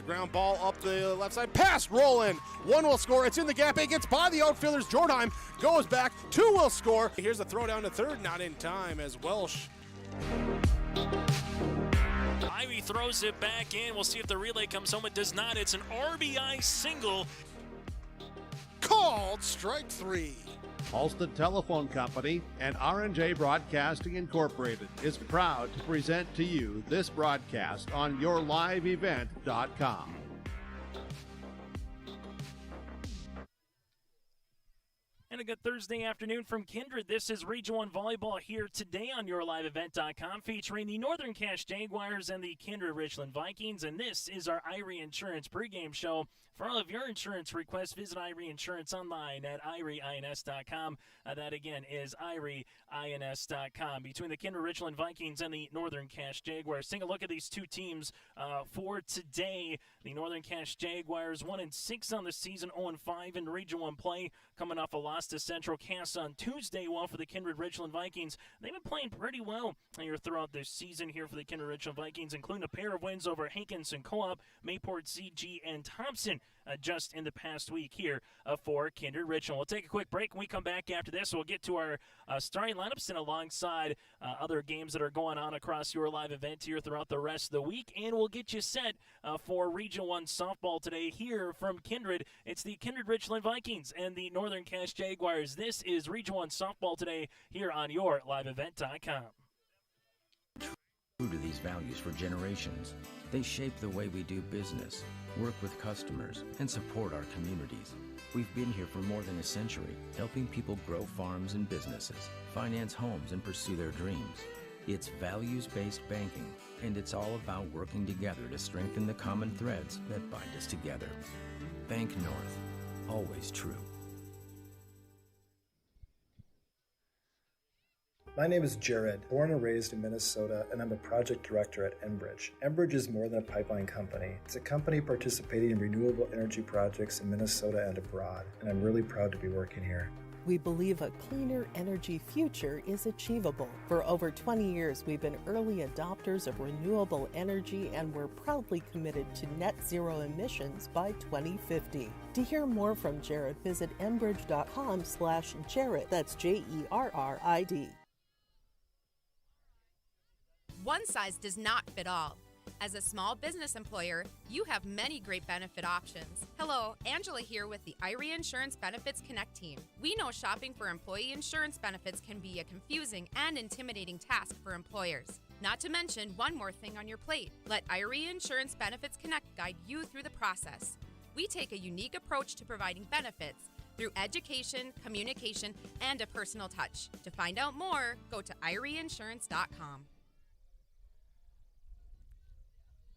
a ground ball up the left side. Pass, roll in. One will score. It's in the gap. It gets by the outfielders. Jordheim goes back. Two will score. Here's a throw down to third. Not in time as Welsh. Ivy throws it back in. We'll see if the relay comes home. It does not. It's an RBI single. Called strike three. Halstead Telephone Company and R&J Broadcasting Incorporated is proud to present to you this broadcast on yourliveevent.com. And a good Thursday afternoon from Kindred. This is Region 1 Volleyball here today on yourliveevent.com, featuring the Northern Cache Jaguars and the Kindred-Richland Vikings. And this is our Irie Insurance pregame show. For all of your insurance requests, visit Irie Insurance online at irieins.com. That again is irieins.com. Between the Kindred-Richland Vikings and the Northern Cache Jaguars, take a look at these two teams for today. The Northern Cache Jaguars 1-6 on the season, 0-5 in Region 1 play, coming off a loss to Central Cass on Tuesday. While for the Kindred-Richland Vikings, they've been playing pretty well here throughout this season here for the Kindred-Richland Vikings, including a pair of wins over Hankinson Co-op, Mayport CG, and Thompson just in the past week here for Kindred-Richland. We'll take a quick break. When we come back after this, we'll get to our starting lineups and alongside other games that are going on across your live event here throughout the rest of the week, and we'll get you set for Region 1 softball today here from Kindred. It's the Kindred-Richland Vikings and the Northern Cache Jaguars. This is Region 1 softball today here on yourliveevent.com. True to these values for generations, they shape the way we do business, work with customers, and support our communities. We've been here for more than a century, helping people grow farms and businesses, finance homes, and pursue their dreams. It's values-based banking, and it's all about working together to strengthen the common threads that bind us together. Bank North, always true. My name is Jared, born and raised in Minnesota, and I'm a project director at Enbridge. Enbridge is more than a pipeline company. It's a company participating in renewable energy projects in Minnesota and abroad, and I'm really proud to be working here. We believe a cleaner energy future is achievable. For over 20 years, we've been early adopters of renewable energy, and we're proudly committed to net zero emissions by 2050. To hear more from Jared, visit enbridge.com/Jared. That's JERRID. One size does not fit all. As a small business employer, you have many great benefit options. Hello, Angela here with the Irie Insurance Benefits Connect team. We know shopping for employee insurance benefits can be a confusing and intimidating task for employers. Not to mention one more thing on your plate. Let Irie Insurance Benefits Connect guide you through the process. We take a unique approach to providing benefits through education, communication, and a personal touch. To find out more, go to IrieInsurance.com.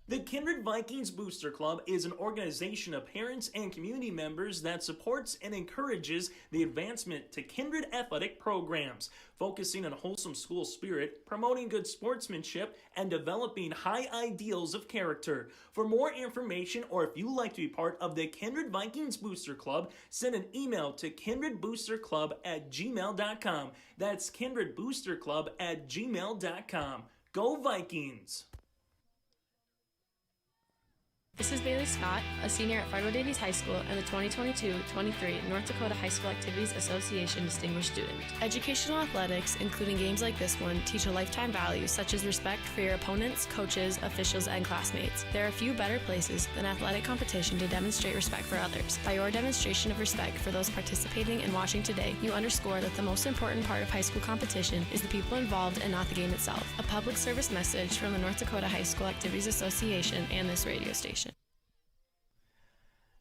The Kindred Vikings Booster Club is an organization of parents and community members that supports and encourages the advancement to Kindred athletic programs, focusing on wholesome school spirit, promoting good sportsmanship, and developing high ideals of character. For more information, or if you'd like to be part of the Kindred Vikings Booster Club, send an email to kindredboosterclub@gmail.com. That's kindredboosterclub@gmail.com. Go Vikings! This is Bailey Scott, a senior at Fargo Davies High School and the 2022-23 North Dakota High School Activities Association Distinguished Student. Educational athletics, including games like this one, teach a lifetime value such as respect for your opponents, coaches, officials, and classmates. There are few better places than athletic competition to demonstrate respect for others. By your demonstration of respect for those participating and watching today, you underscore that the most important part of high school competition is the people involved and not the game itself. A public service message from the North Dakota High School Activities Association and this radio station.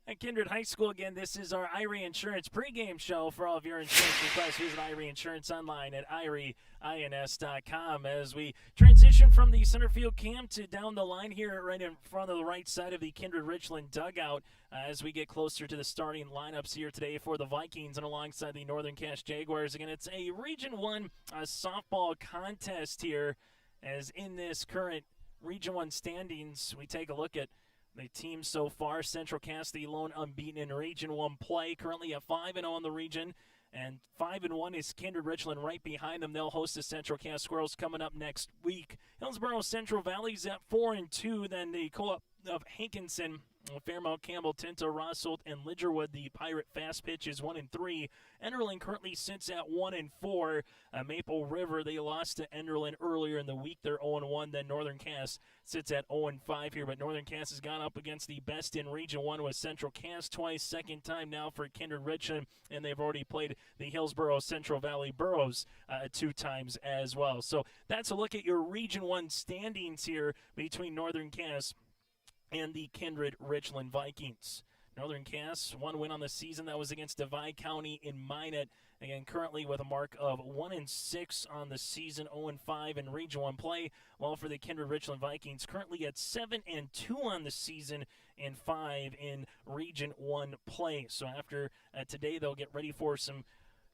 At Kindred High School, again, this is our Irie Insurance pregame show. For all of your insurance requests, visit Irie Insurance online at irieins.com. As we transition from the center field cam to down the line here right in front of the right side of the Kindred-Richland dugout, as we get closer to the starting lineups here today for the Vikings and alongside the Northern Cache Jaguars. Again, it's a Region 1 softball contest here, as in this current Region 1 standings, we take a look at the team so far. Central Cass, the lone unbeaten in Region 1 play, currently at 5-0 in the region, and 5-1 is Kindred-Richland right behind them. They'll host the Central Cass Squirrels coming up next week. Hillsborough Central Valley's at 4-2, then the co-op of Hankinson Fairmount, Campbell, Tinta, Rossolt, and Lidgerwood, the Pirate fast pitch is 1-3. Enderlin currently sits at 1-4. Maple River, they lost to Enderlin earlier in the week. They're 0-1. Then Northern Cass sits at 0-5 here. But Northern Cass has gone up against the best in Region 1 with Central Cass twice. Second time now for Kindred-Richland. And they've already played the Hillsborough Central Valley Boroughs 2 times as well. So that's a look at your Region 1 standings here between Northern Cass and the Kindred-Richland Vikings. Northern Cass, 1 win on the season. That was against Divide County in Minot. Again, currently with a mark of 1-6 on the season, 0-5 in Region 1 play. While for the Kindred-Richland Vikings, currently at 7-2 on the season and 5 in Region 1 play. So after today, they'll get ready for some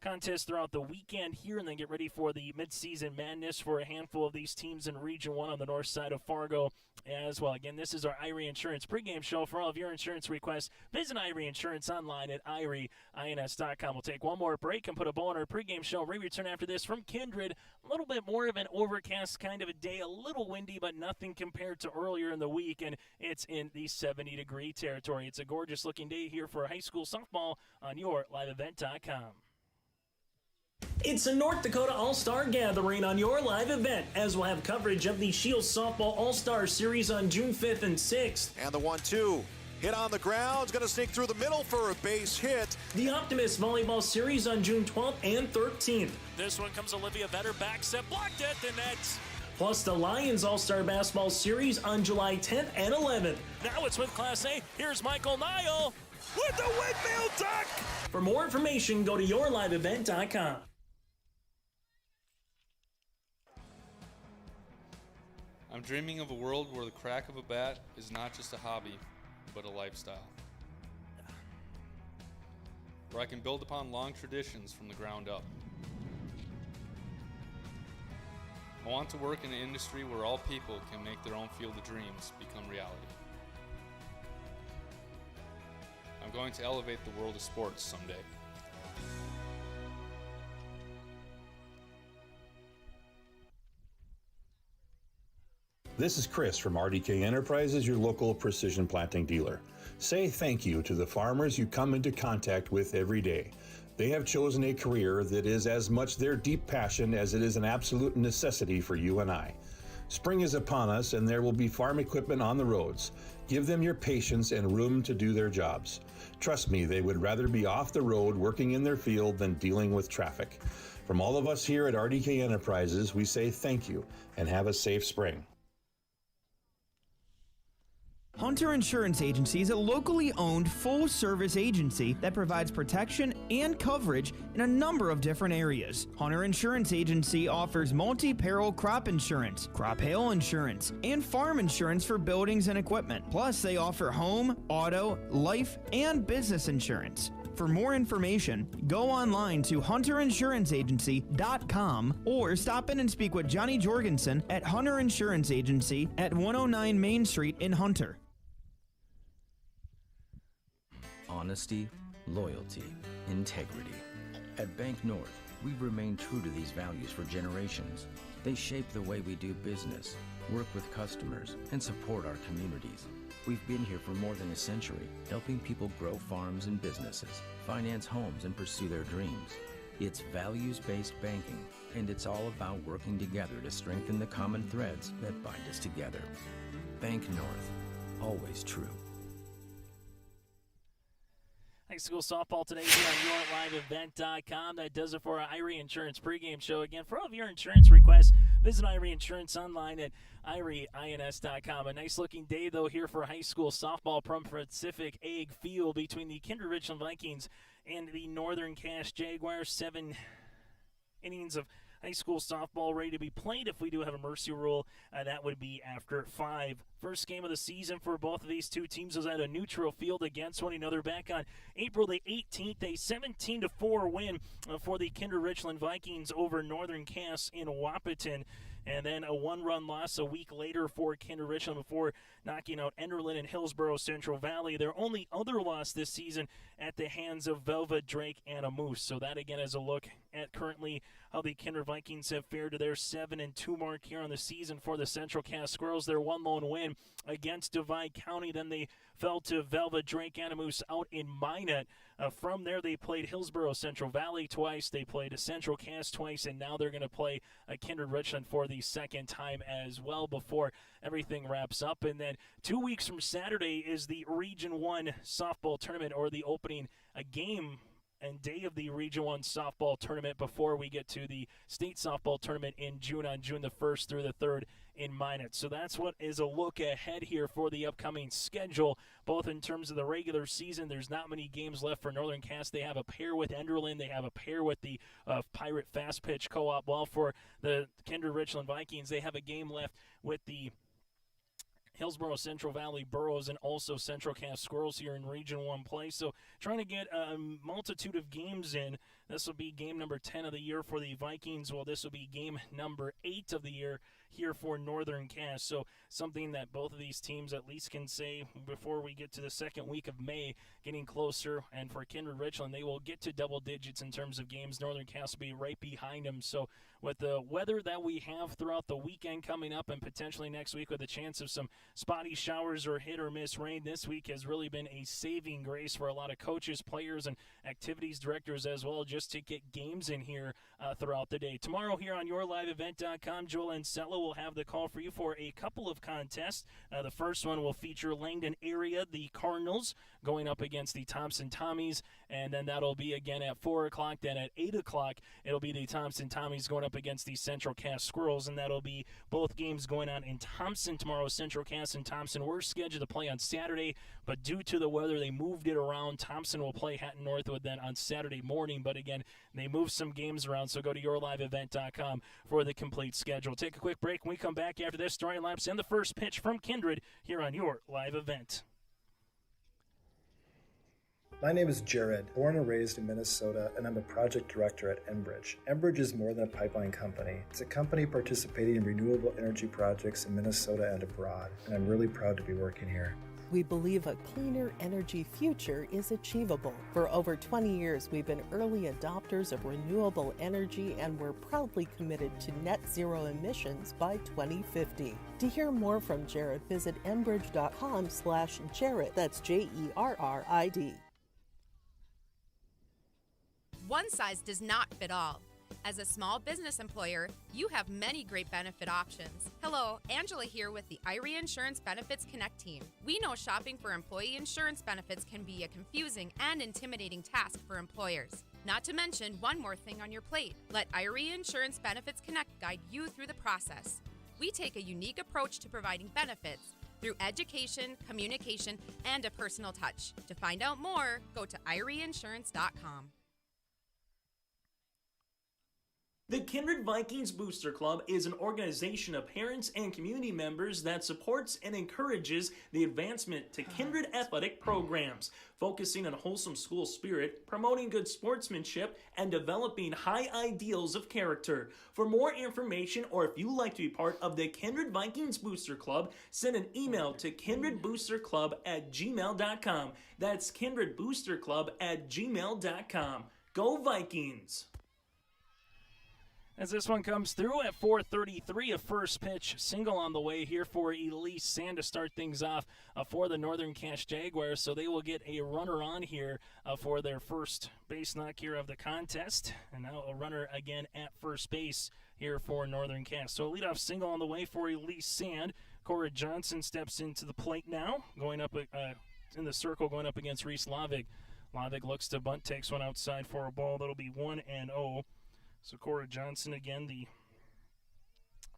contests throughout the weekend here and then get ready for the midseason madness for a handful of these teams in Region 1 on the north side of Fargo as well. Again, this is our Irie Insurance pregame show. For all of your insurance requests, visit Irie Insurance online at irieins.com. We'll take one more break and put a bow on our pregame show. We return after this from Kindred. A little bit more of an overcast kind of a day, a little windy, but nothing compared to earlier in the week, and it's in the 70-degree territory. It's a gorgeous-looking day here for high school softball on your liveevent.com. It's a North Dakota All-Star Gathering on your live event, as we'll have coverage of the Shields Softball All-Star Series on June 5th and 6th. And the 1-2. Hit on the ground. It's going to sneak through the middle for a base hit. The Optimist Volleyball Series on June 12th and 13th. This one comes Olivia Vetter, back set, blocked at the net. Plus the Lions All-Star Basketball Series on July 10th and 11th. Now it's with Class A. Here's Michael Nile with the windmill duck. For more information, go to yourliveevent.com. I'm dreaming of a world where the crack of a bat is not just a hobby, but a lifestyle. Where I can build upon long traditions from the ground up. I want to work in an industry where all people can make their own field of dreams become reality. I'm going to elevate the world of sports someday. This is Chris from RDK Enterprises, your local precision planting dealer. Say thank you to the farmers you come into contact with every day. They have chosen a career that is as much their deep passion as it is an absolute necessity for you and I. Spring is upon us and there will be farm equipment on the roads. Give them your patience and room to do their jobs. Trust me, they would rather be off the road working in their field than dealing with traffic. From all of us here at RDK Enterprises, we say thank you and have a safe spring. Hunter Insurance Agency is a locally owned full-service agency that provides protection and coverage in a number of different areas. Hunter Insurance Agency offers multi-peril crop insurance, crop hail insurance, and farm insurance for buildings and equipment. Plus, they offer home, auto, life, and business insurance. For more information, go online to hunterinsuranceagency.com or stop in and speak with Johnny Jorgensen at Hunter Insurance Agency at 109 Main Street in Hunter. Honesty, loyalty, integrity. At Bank North, we've remained true to these values for generations. They shape the way we do business, work with customers, and support our communities. We've been here for more than a century, helping people grow farms and businesses, finance homes, and pursue their dreams. It's values-based banking, and it's all about working together to strengthen the common threads that bind us together. Bank North, always true. High school softball today here on yourliveevent.com. That does it for our Irie Insurance pregame show. Again, for all of your insurance requests, visit Irie Insurance online at irieins.com. A nice-looking day, though, here for high school softball from Pacific Egg Field between the Kindred-Richland Vikings and the Northern Cass Jaguars. 7 innings of high school softball ready to be played. If we do have a mercy rule, that would be after 5. First game of the season for both of these two teams was at a neutral field against one another back on April the 18th. A 17-4 win for the Kindred-Richland Vikings over Northern Cass in Wahpeton. And then a one-run loss a week later for Kindred-Richland before knocking out Enderlin and Hillsborough Central Valley. Their only other loss this season at the hands of Velva, Drake, and a Moose. So that, again, is a look at currently how the Kindred Vikings have fared to their 7-2 mark here on the season for the Central Cass Squirrels. Their one lone win against Divide County. Then they fell to Velva, Drake, and a Moose out in Minot. From there, they played Hillsborough Central Valley twice. They played a Central Cass twice, and now they're going to play a Kindred-Richland for the second time as well before everything wraps up. And then 2 weeks from Saturday is the Region 1 softball tournament, or the opening game and day of the Region 1 softball tournament before we get to the state softball tournament in June, on June the 1st through the 3rd in Minot. So that's what is a look ahead here for the upcoming schedule, both in terms of the regular season. There's not many games left for Northern Cass. They have a pair with Enderlin. They have a pair with the Pirate Fast Pitch Co-op. While for the Kindred-Richland Vikings, they have a game left with the Hillsborough Central Valley Burros and also Central Cass Squirrels here in Region 1 play. So trying to get a multitude of games in. This will be game number 10 of the year for the Vikings. Well, this will be game number 8 of the year here for Northern Cass. So something that both of these teams at least can say before we get to the second week of May, getting closer. And for Kindred-Richland, they will get to double digits in terms of games. Northern Cass will be right behind them. So with the weather that we have throughout the weekend coming up, and potentially next week with a chance of some spotty showers or hit or miss rain, this week has really been a saving grace for a lot of coaches, players, and activities directors as well, just to get games in here throughout the day. Tomorrow here on YourLiveEvent.com, Joel Ancella will have the call for you for a couple of contests. The first one will feature Langdon area, the Cardinals, going up against the Thompson Tommies, and then that'll be again at 4 o'clock. Then at 8 o'clock, it'll be the Thompson Tommies going up against the Central Cass Squirrels, and that'll be both games going on in Thompson tomorrow. Central Cass and Thompson were scheduled to play on Saturday, but due to the weather, they moved it around. Thompson will play Hatton Northwood then on Saturday morning, but again, they moved some games around, so go to YourLiveEvent.com for the complete schedule. Take a quick break. When we come back after this, story laps and the first pitch from Kindred here on Your Live Event. My name is Jared, born and raised in Minnesota, and I'm a project director at Enbridge. Enbridge is more than a pipeline company. It's a company participating in renewable energy projects in Minnesota and abroad, and I'm really proud to be working here. We believe a cleaner energy future is achievable. For over 20 years, we've been early adopters of renewable energy, and we're proudly committed to net zero emissions by 2050. To hear more from Jared, visit enbridge.com/Jared. That's JERRID. One size does not fit all. As a small business employer, you have many great benefit options. Hello, Angela here with the IRE Insurance Benefits Connect team. We know shopping for employee insurance benefits can be a confusing and intimidating task for employers. Not to mention one more thing on your plate. Let IRE Insurance Benefits Connect guide you through the process. We take a unique approach to providing benefits through education, communication, and a personal touch. To find out more, go to ireinsurance.com. The Kindred Vikings Booster Club is an organization of parents and community members that supports and encourages the advancement to Kindred athletic programs, focusing on wholesome school spirit, promoting good sportsmanship, and developing high ideals of character. For more information, or if you'd like to be part of the Kindred Vikings Booster Club, send an email to kindredboosterclub@gmail.com. That's kindredboosterclub@gmail.com. Go Vikings! As this one comes through at 4:33, a first pitch single on the way here for Elise Sand to start things off for the Northern Cass Jaguars. So they will get a runner on here for their first base knock here of the contest. And now a runner again at first base here for Northern Cass. So a leadoff single on the way for Elise Sand. Cora Johnson steps into the plate now, going up in the circle, going up against Reese Lavig. Lavig looks to bunt, takes one outside for a ball. That'll be 1-0. So Cora Johnson, again, the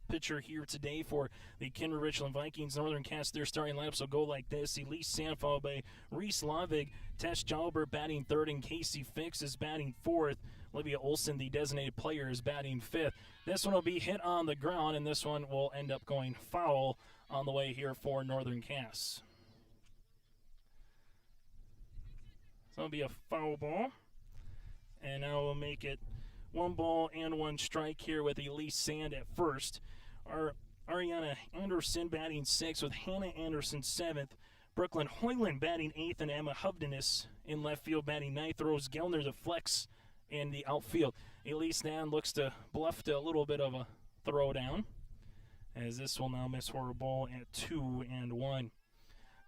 pitcher here today for the Kindred-Richland Vikings. Northern Cass, their starting lineups will go like this. Elise Sand followed by Reese Lavig, Tess Jalbert batting third, and Casey Fix is batting fourth. Olivia Olson, the designated player, is batting fifth. This one will be hit on the ground, and this one will end up going foul on the way here for Northern Cass. So it'll be a foul ball. And now we'll make it 1 ball and 1 strike here with Elise Sand at first. Ariana Anderson batting 6th with Hannah Anderson 7th. Brooklyn Hoyland batting 8th, and Emma Hubdenis in left field batting 9th. Rose Gellner, the flex in the outfield. Elise Nan looks to bluff to a little bit of a throw down, as this will now miss for a ball at 2-1.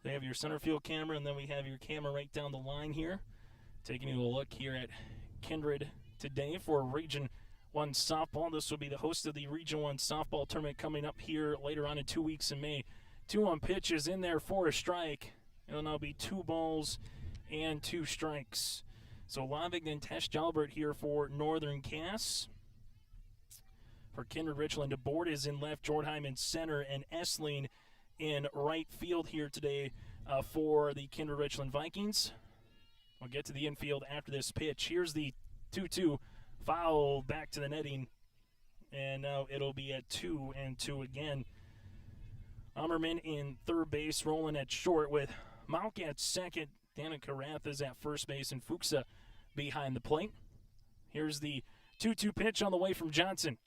They have your center field camera, and then we have your camera right down the line here. Taking you a look here at Kindred today for Region 1 softball. This will be the host of the Region 1 softball tournament coming up here later on in 2 weeks in May. 2-1 pitches in there for a strike. It'll now be 2 balls and 2 strikes. So Lavig and Tesh Jalbert here for Northern Cass. For Kindred-Richland, DeBoard is in left, Jordheim in center, and Essling in right field here today for the Kindred-Richland Vikings. We'll get to the infield after this pitch. Here's the 2-2 foul back to the netting, and now it'll be at 2-2 again. Ammerman in third base, rolling at short with Mauk at second. Danica Rath is at first base, and Fuchsa behind the plate. Here's the 2-2 pitch on the way from Johnson.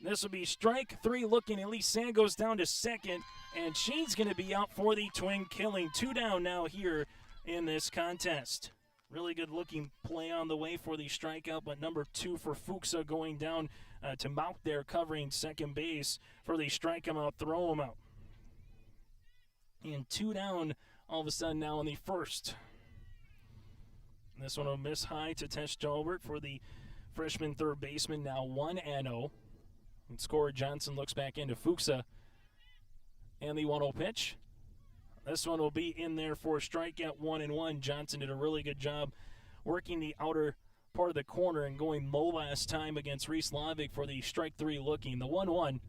This will be strike 3 looking. Elise Sand goes down to second, and she's going to be out for the twin killing. 2 down now here in this contest. Really good looking play on the way for the strikeout, but number 2 for Fuchsa going down to Mauk there covering second base for the strike him out, throw him out. And 2 down all of a sudden now in the first. This one will miss high to Tesh Jalbert for the freshman third baseman, now 1-0. And scorer Johnson looks back into Fuchsa. And the 1-0 pitch. This one will be in there for a strikeout, 1-1. Johnson did a really good job working the outer part of the corner and going low last time against Reese Lavig for the strike 3 looking. The 1-1.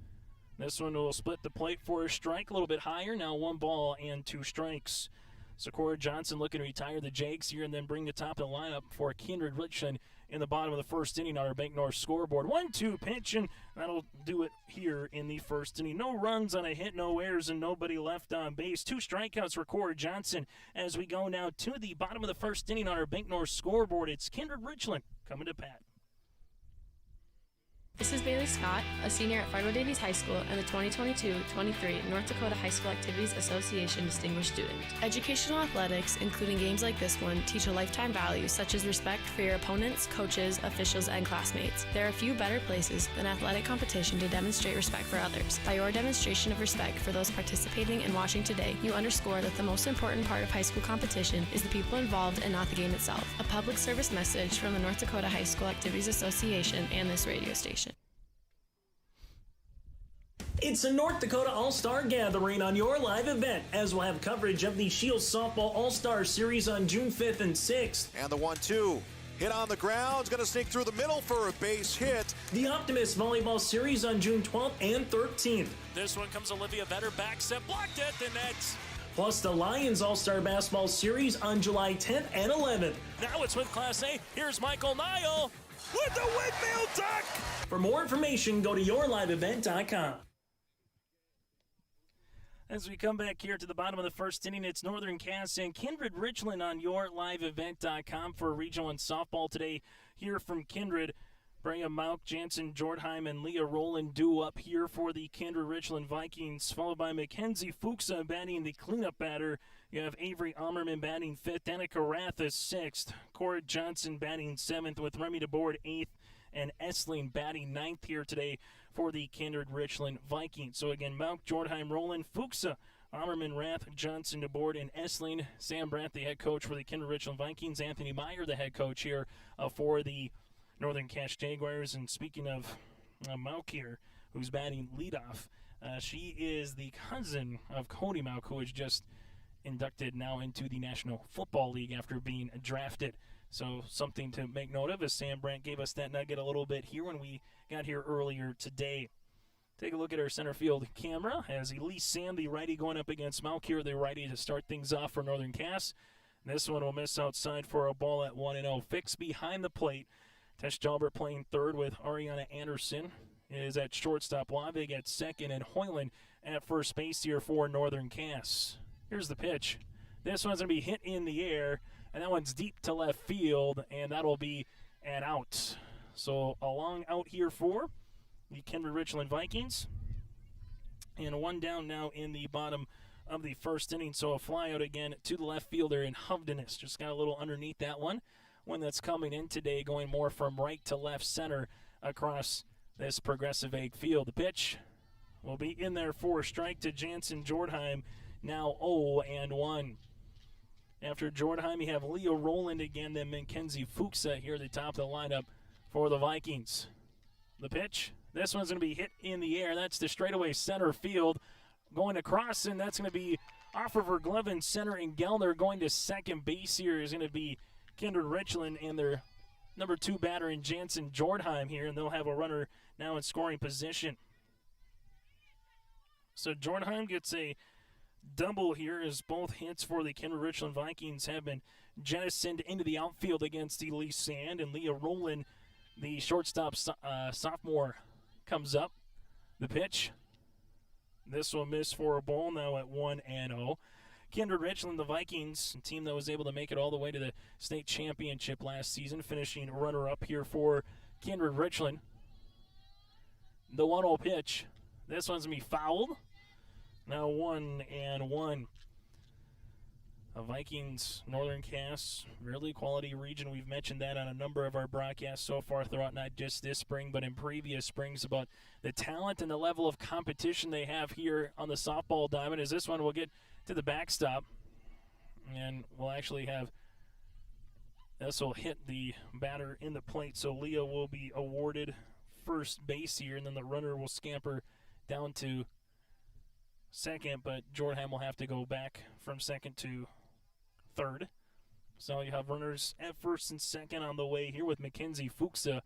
This one will split the plate for a strike, a little bit higher. Now 1 ball and 2 strikes. Socorro Johnson looking to retire the Jags here and then bring the top of the lineup for Kindred-Richland in the bottom of the first inning on our Bank North scoreboard. 1-2 pitch, and that'll do it here in the first inning. No runs on a hit, no errors, and nobody left on base. 2 strikeouts for Corey Johnson as we go now to the bottom of the first inning on our Bank North scoreboard. It's Kindred-Richland coming to bat. This is Bailey Scott, a senior at Fargo Davies High School and the 2022-23 North Dakota High School Activities Association Distinguished Student. Educational athletics, including games like this one, teach a lifetime value such as respect for your opponents, coaches, officials, and classmates. There are few better places than athletic competition to demonstrate respect for others. By your demonstration of respect for those participating and watching today, you underscore that the most important part of high school competition is the people involved and not the game itself. A public service message from the North Dakota High School Activities Association and this radio station. It's a North Dakota All-Star Gathering on your live event, as we'll have coverage of the Shields Softball All-Star Series on June 5th and 6th. And the 1-2. Hit on the ground. It's going to sneak through the middle for a base hit. The Optimist Volleyball Series on June 12th and 13th. This one comes Olivia Vetter back set, blocked at the net. Plus the Lions All-Star Basketball Series on July 10th and 11th. Now it's with Class A. Here's Michael Nile with the windmill duck. For more information, go to yourliveevent.com. As we come back here to the bottom of the first inning, it's Northern Cass and Kindred-Richland on yourliveevent.com for Region 1 softball today. Here from Kindred, Brian Mauk, Jansen Jordheim, and Leah Rowland due up here for the Kindred-Richland Vikings, followed by Mackenzie Fuchsa batting the cleanup batter. You have Avery Ammerman batting 5th, Danica Rath is 6th, Cora Johnson batting 7th, with Remy DeBoard 8th, and Essling batting 9th here today for the Kindred-Richland Vikings. So again, Mauk, Jordheim, Rowland, Fuchsa, Ammerman, Rath, Johnson, DeBoard, and Essling. Sam Brandt, the head coach for the Kindred-Richland Vikings. Anthony Meyer, the head coach here for the Northern Cass Jaguars. And speaking of Mauk here, who's batting leadoff, she is the cousin of Cody Mauk, who was just inducted now into the National Football League after being drafted. So something to make note of, as Sam Brandt gave us that nugget a little bit here when we got here earlier today. Take a look at our center field camera as Elise Sam, the righty, going up against Mauk here, the righty to start things off for Northern Cass. This one will miss outside for a ball at 1-0. Fix behind the plate. Tesh Jalbert playing third with Ariana Anderson is at shortstop. Lavig at second, and Hoyland at first base here for Northern Cass. Here's the pitch. This one's going to be hit in the air, and that one's deep to left field, and that'll be an out. So a long out here for the Kindred-Richland Vikings. And one down now in the bottom of the first inning. So a fly out again to the left fielder in Hovdenis. Just got a little underneath that one. One that's coming in today, going more from right to left center across this Progressive Ag field. The pitch will be in there for a strike to Jansen Jordheim. Now 0-1. After Jordheim, you have Leo Rowland again, then Mackenzie Fuchsa here at the top of the lineup for the Vikings. The pitch, this one's going to be hit in the air. That's the straightaway center field. Going across, and that's going to be off of her glove in center, and Gellner going to second base here is going to be Kindred-Richland and their number 2 batter in Jansen Jordheim here, and they'll have a runner now in scoring position. So Jordheim gets a double here as both hits for the Kindred-Richland Vikings have been jettisoned into the outfield against Elise Sand, and Leah Rowland, the shortstop sophomore, comes up. The pitch. This will miss for a ball now at 1-0. Kindred-Richland, the Vikings, a team that was able to make it all the way to the state championship last season, finishing runner-up here for Kindred-Richland. The 1-0 pitch. This one's going to be fouled. Now 1-1. The Vikings, Northern Cass, really quality region. We've mentioned that on a number of our broadcasts so far throughout not just this spring, but in previous springs about the talent and the level of competition they have here on the softball diamond. As this one will get to the backstop, and we'll actually have this will hit the batter in the plate. So Leah will be awarded first base here, and then the runner will scamper down to second, but Jordheim will have to go back from second to third. So you have runners at first and second on the way here with Mackenzie Fuchsa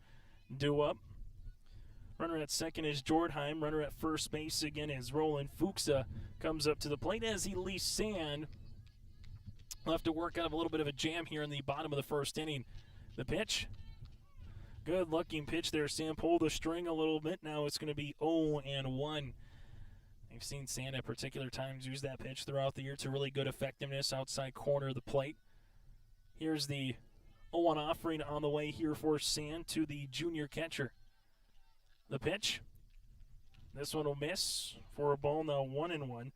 due up. Runner at second is Jordheim. Runner at first base again is Roland Fuchsa. Comes up to the plate as Elise Sand will have to work out of a little bit of a jam here in the bottom of the first inning. The pitch. Good looking pitch there. Sand pulled the string a little bit. Now it's going to be 0-1. We've seen Sand at particular times use that pitch throughout the year to really good effectiveness outside corner of the plate. Here's the 0-1 offering on the way here for Sand to the junior catcher. The pitch. This one will miss for a ball, now 1-1.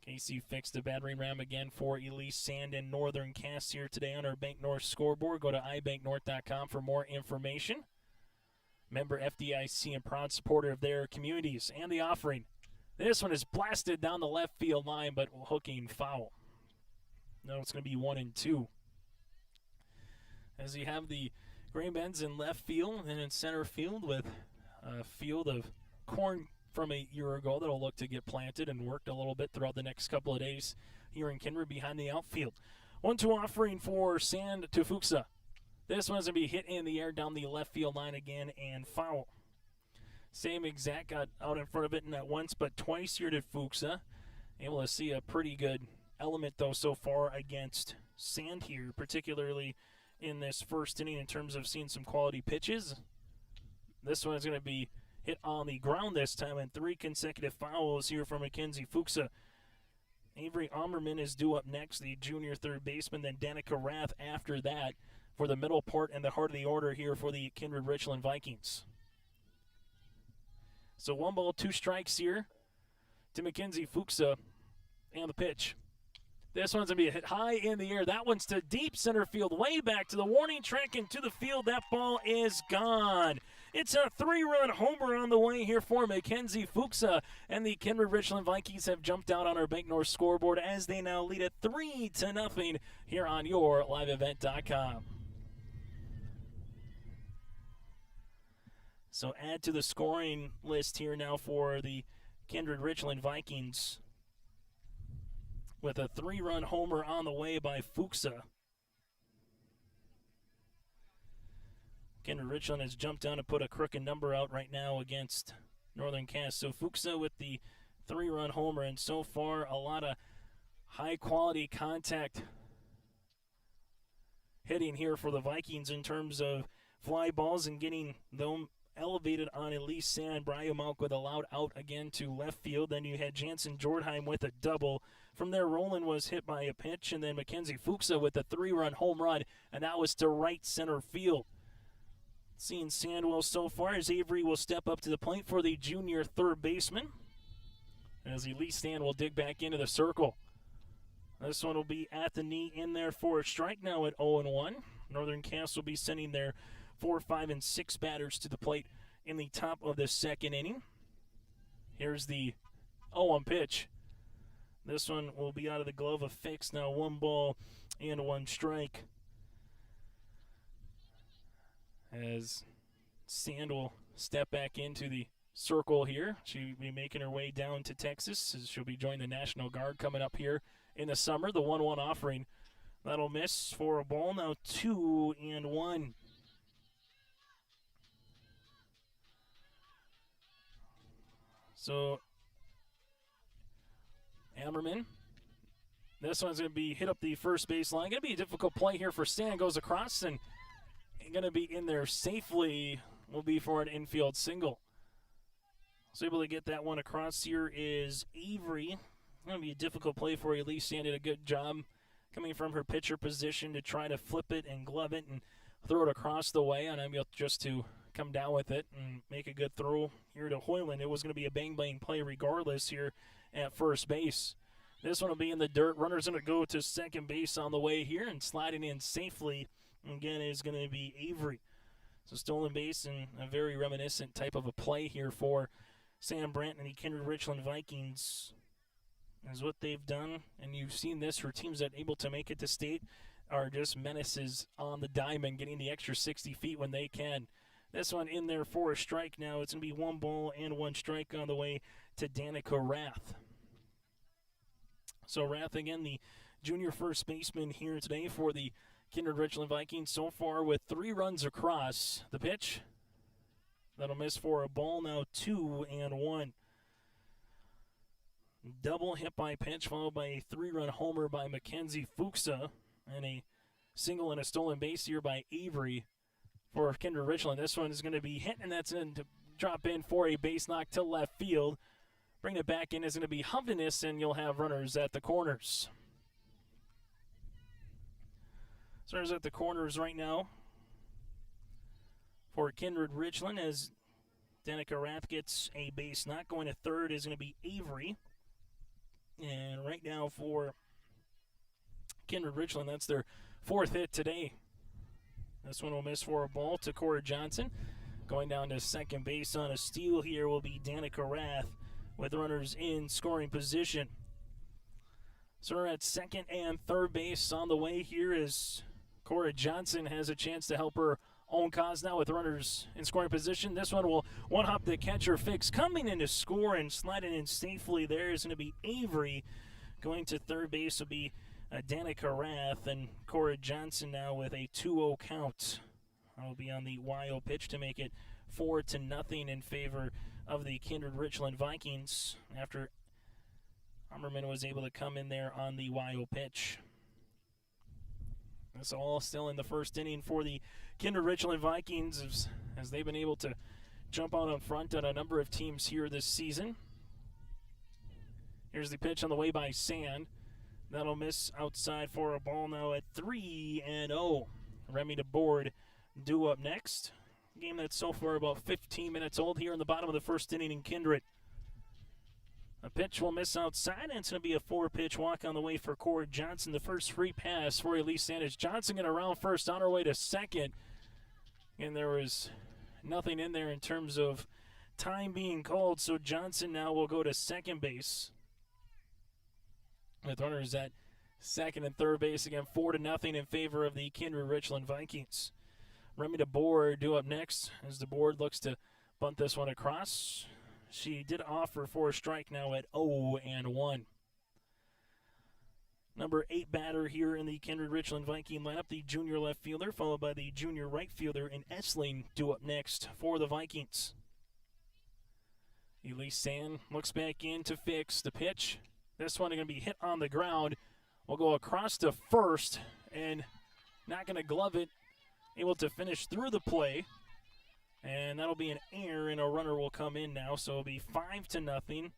Casey fixed the battering ram again for Elise Sand and Northern Cass here today on our Bank North scoreboard. Go to ibanknorth.com for more information. Member FDIC and proud supporter of their communities. And the offering. This one is blasted down the left field line, but hooking foul. No, it's going to be 1-2. As you have the grain beds in left field and in center field with a field of corn from a year ago that'll look to get planted and worked a little bit throughout the next couple of days here in Kindred behind the outfield. 1-2 offering for Sand to Fuchsa. This one's going to be hit in the air down the left field line again and foul. Same exact, got out in front of it not once but twice here to Fuchsa. Able to see a pretty good element though so far against Sand here, particularly in this first inning in terms of seeing some quality pitches. This one is going to be hit on the ground this time, and 3 consecutive fouls here from Mackenzie Fuchsa. Avery Ammerman is due up next, the junior third baseman, then Danica Rath after that for the middle part and the heart of the order here for the Kindred-Richland Vikings. So 1 ball, 2 strikes here to Mackenzie Fuchsa, and the pitch. This one's going to be a hit high in the air. That one's to deep center field, way back to the warning track and to the field. That ball is gone. It's a 3-run homer on the way here for Mackenzie Fuchsa, and the Kindred-Richland Vikings have jumped out on our Bank North scoreboard as they now lead at 3-0 here on your liveevent.com. So add to the scoring list here now for the Kindred-Richland Vikings with a 3-run homer on the way by Fuchsa. Kindred-Richland has jumped down to put a crooked number out right now against Northern Cass. So Fuchsa with the 3-run homer, and so far a lot of high-quality contact hitting here for the Vikings in terms of fly balls and getting them elevated on Elise Sand. Brian Malk with a loud out again to left field. Then you had Jansen Jordheim with a double. From there, Roland was hit by a pitch, and then Mackenzie Fuchsa with a 3-run home run, and that was to right center field. Seeing Sandwell so far as Avery will step up to the plate for the junior third baseman. as Elise Stan will dig back into the circle. This one will be at the knee in there for a strike now at 0-1. Northern Cass will be sending their 4, 5, and 6 batters to the plate in the top of the second inning. Here's the 0-1 pitch. This one will be out of the glove of Fix. Now 1 ball and 1 strike. As Sand will step back into the circle here. She'll be making her way down to Texas as she'll be joining the National Guard coming up here in the summer. The 1-1 offering. That'll miss for a ball. Now 2-1. So Ammerman. This one's going to be hit up the first base line. Going to be a difficult play here for Stan. Goes across and going to be in there safely. Will be for an infield single. So able to get that one across here is Avery. Going to be a difficult play for Elise Stan. Did a good job coming from her pitcher position to try to flip it and glove it and throw it across the way. And I'm able just to come down with it and make a good throw here to Hoyland. It was going to be a bang-bang play regardless here at first base. This one will be in the dirt. Runner's going to go to second base on the way here, and sliding in safely again is going to be Avery. So stolen base and a very reminiscent type of a play here for Sam Brandt and the Kindred-Richland Vikings is what they've done. And you've seen this for teams that are able to make it to state are just menaces on the diamond, getting the extra 60 feet when they can. This one in there for a strike now. It's going to be 1 ball and 1 strike on the way to Danica Rath. So Rath, again, the junior first baseman here today for the Kindred-Richland Vikings, so far with 3 runs across. The pitch, that'll miss for a ball. Now 2-1. Double hit by pitch, followed by a 3-run homer by Mackenzie Fuchsa, and a single and a stolen base here by Avery for Kindred-Richland. This one is going to be hit, and that's in to drop in for a base knock to left field. Bring it back in is going to be Humpiness, and you'll have runners at the corners. So runners at the corners right now for Kindred-Richland as Danica Rath gets a base knock. Going to third is going to be Avery. And right now for Kindred-Richland, that's their 4th hit today. This one will miss for a ball to Cora Johnson. Going down to second base on a steal here will be Danica Rath with runners in scoring position. So we're at second and third base on the way here as Cora Johnson has a chance to help her own cause now with runners in scoring position. This one will one-hop the catcher Fix. Coming in to score and sliding in safely there is going to be Avery. Going to third base will be Danica Rath, and Cora Johnson now with a 2-0 count. I'll be on the YO pitch to make it 4-0 in favor of the Kindred-Richland Vikings after Hummerman was able to come in there on the YO pitch. It's all still in the first inning for the Kindred-Richland Vikings as they've been able to jump out on front on a number of teams here this season. Here's the pitch on the way by Sand. That'll miss outside for a ball now at 3-0. Remy DeBoard due up next. Game that's so far about 15 minutes old here in the bottom of the first inning in Kindred. A pitch will miss outside, and it's going to be a 4-pitch walk on the way for Cora Johnson. The first free pass for Elise Sanders. Johnson going to round first on her way to second. And there was nothing in there in terms of time being called, so Johnson now will go to second base. With runners at second and third base, again 4-0 in favor of the Kindred-Richland Vikings. Remy DeBoard due up next as DeBoard looks to bunt this one across. She did offer for a strike now at 0-1. Number 8 batter here in the Kindred-Richland Viking lineup, the junior left fielder, followed by the junior right fielder in Essling due up next for the Vikings. Elise Sand looks back in to Fix the pitch. This one is going to be hit on the ground. We'll go across to first and not going to glove it. Able to finish through the play. And that'll be an error, and a runner will come in now. So it'll be 5-0,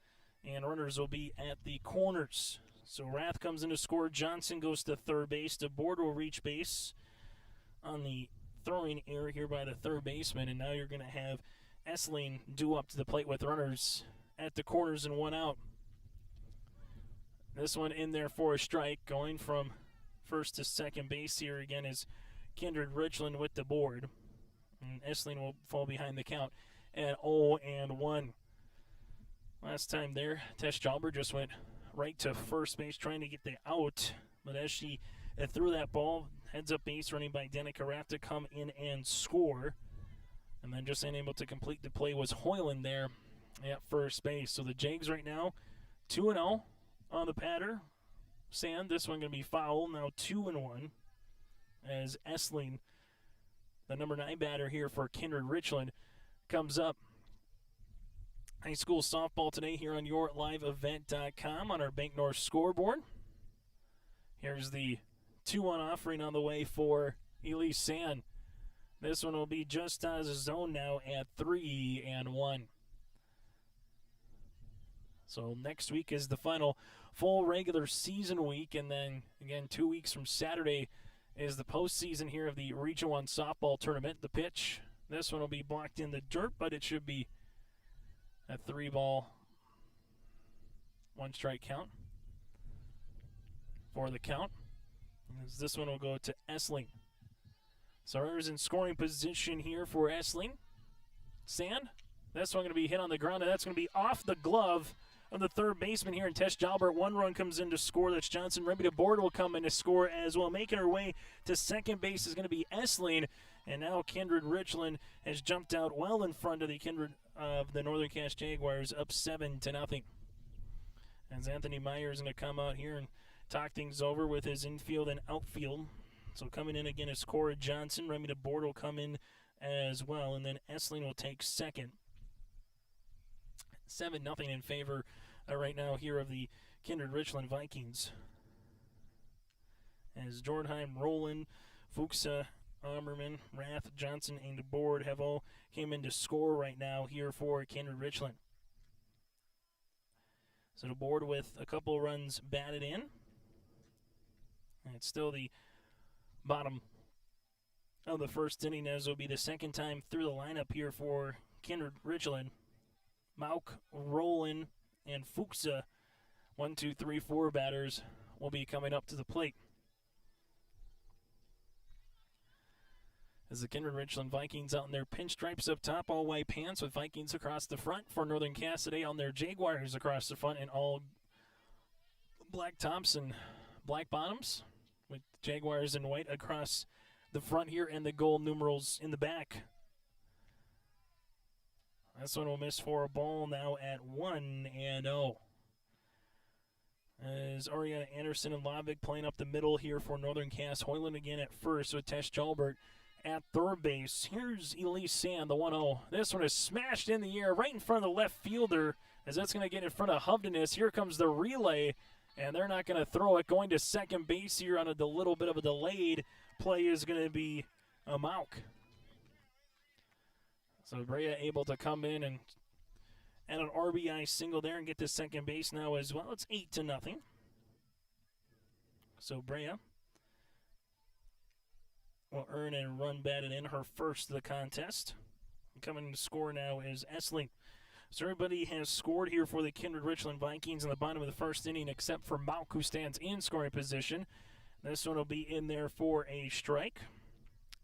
and runners will be at the corners. So Rath comes in to score. Johnson goes to third base. DeBoard will reach base on the throwing error here by the third baseman. And now you're going to have Essling due up to the plate with runners at the corners and 1 out. This one in there for a strike. Going from first to second base here again is Kindred-Richland with the board. And Essling will fall behind the count at 0-1. Last time there, Tess Jalber just went right to first base trying to get the out. But as she threw that ball, heads up base running by Danica Rath to come in and score. And then just unable to complete the play was Hoyland there at first base. So the Jags right now 2-0 on the patter. Sand, this one going to be foul, now 2-1. As Essling, the number 9 batter here for Kindred-Richland, comes up. High school softball today here on YourLiveEvent.com on our Bank North scoreboard. Here's the 2-1 offering on the way for Elise Sand. This one will be just out of the zone now at 3-1. So next week is the final full regular season week, and then again 2 weeks from Saturday is the postseason here of the Region 1 softball tournament. The pitch, this one will be blocked in the dirt, but it should be a 3-ball, 1-strike count for the count. As this one will go to Essling. So runners in scoring position here for Essling. Sand, this one going to be hit on the ground, and that's going to be off the glove of the third baseman here in Tess Jalbert. One run comes in to score. That's Johnson. Remy DeBoard will come in to score as well. Making her way to second base is going to be Essling. And now Kindred-Richland has jumped out well in front of the Northern Cache Jaguars, up 7-0. As Anthony Meyer is going to come out here and talk things over with his infield and outfield. So coming in again is Cora Johnson. Remy DeBoard will come in as well. And then Essling will take second. 7-0 in favor right now here of the Kindred-Richland Vikings. As Jordheim, Rowland, Fuchsa, Ammerman, Rath, Johnson, and DeBoard have all came in to score right now here for Kindred-Richland. So DeBoard with a couple runs batted in. And it's still the bottom of the first inning, as will be the second time through the lineup here for Kindred-Richland. Mauk, Rowland, and Fuchsa, 1, 2, 3, 4 batters will be coming up to the plate. As the Kindred-Richland Vikings out in their pinstripes up top, all white pants with Vikings across the front. For Northern Cache today on their Jaguars across the front, and all black tops and black bottoms with Jaguars in white across the front here and the gold numerals in the back. This one will miss for a ball now at 1-0. As Ariana Anderson and Lovick playing up the middle here for Northern Cache. Hoyland again at first with Tess Jalbert at third base. Here's Elise Sand, the 1-0. This one is smashed in the air right in front of the left fielder, as that's going to get in front of Hovdenes. Here comes the relay, and they're not going to throw it. Going to second base here on a little bit of a delayed play is going to be a Mauk. So Brea able to come in and add an RBI single there and get to second base now as well. It's 8-0. So Brea will earn a run batted in, her first of the contest. Coming to score now is Essling. So everybody has scored here for the Kindred-Richland Vikings in the bottom of the first inning, except for Mauk, who stands in scoring position. This one will be in there for a strike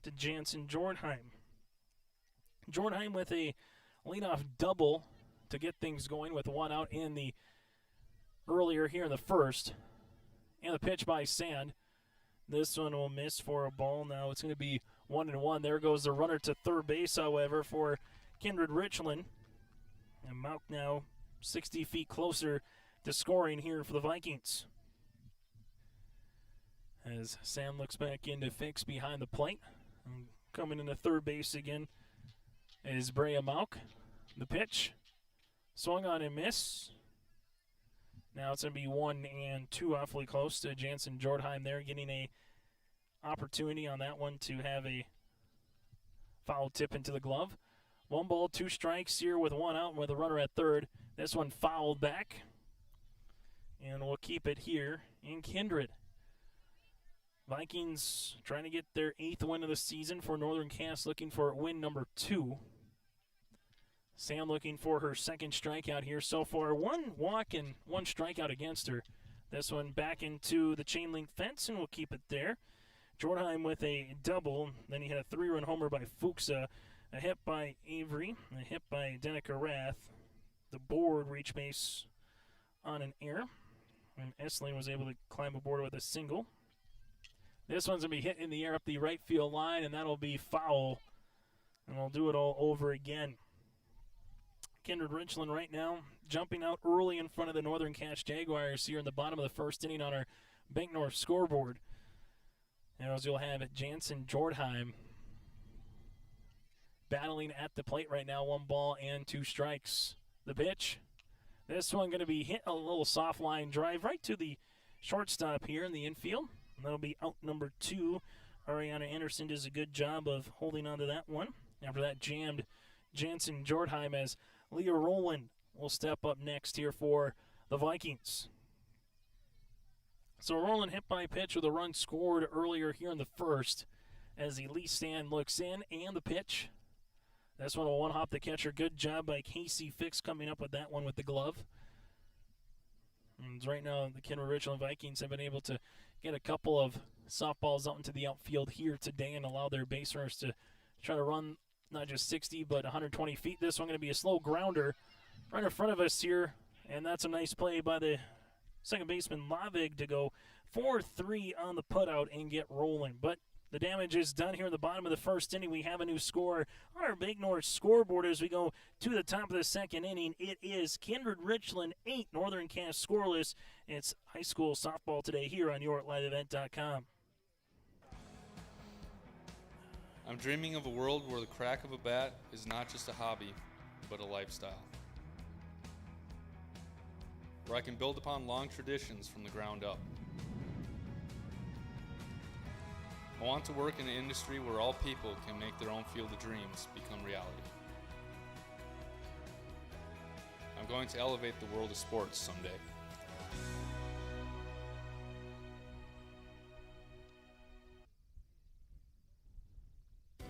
to Jansen Jordheim. Jordheim with a leadoff double to get things going with one out in the earlier here in the first. And the pitch by Sand. This one will miss for a ball. Now it's going to be 1-1. There goes the runner to third base, however, for Kindred-Richland. And Mauk now 60 feet closer to scoring here for the Vikings. As Sam looks back in to fix behind the plate. And coming into third base again is Brea Mauk. The pitch. Swung on and miss. Now it's going to be 1-2, awfully close to Jansen Jordheim there, getting a opportunity on that one to have a foul tip into the glove. 1 ball, 2 strikes here with 1 out with a runner at third. This one fouled back. And we'll keep it here in Kindred. Vikings trying to get their 8th win of the season for Northern Cache, looking for win number 2. Sam looking for her second strikeout here so far. 1 walk and 1 strikeout against her. This one back into the chain link fence, and we'll keep it there. Jordheim with a double. Then he had a 3-run homer by Fuchsa, a hit by Avery, a hit by Danica Rath. The board reached base on an error, and Essling was able to climb aboard with a single. This one's going to be hit in the air up the right field line, and that'll be foul. And we'll do it all over again. Kindred-Richland right now jumping out early in front of the Northern Cache Jaguars here in the bottom of the first inning on our Bank North scoreboard. And as you'll have Jansen Jordheim battling at the plate right now, 1 ball and 2 strikes. The pitch. This one going to be hit a little soft line drive right to the shortstop here in the infield. And that'll be out number 2. Ariana Anderson does a good job of holding on to that one. After that jammed Jansen Jordheim, as Leah Rowland will step up next here for the Vikings. So Rowland hit by pitch with a run scored earlier here in the first as the Lee stand looks in, and the pitch. This one will one-hop the catcher. Good job by Casey Fix coming up with that one with the glove. And right now the Kindred-Richland Vikings have been able to get a couple of softballs out into the outfield here today and allow their base runners to try to run not just 60 but 120 feet. This one going to be a slow grounder right in front of us here, and that's a nice play by the second baseman Lavig to go 4-3 on the putout and get rolling. But the damage is done here in the bottom of the first inning. We have a new score on our Big North scoreboard as we go to the top of the second inning. It is Kindred-Richland 8, Northern Cache scoreless. It's high school softball today here on YourLiveEvent.com. I'm dreaming of a world where the crack of a bat is not just a hobby, but a lifestyle. Where I can build upon long traditions from the ground up. I want to work in an industry where all people can make their own field of dreams become reality. I'm going to elevate the world of sports someday.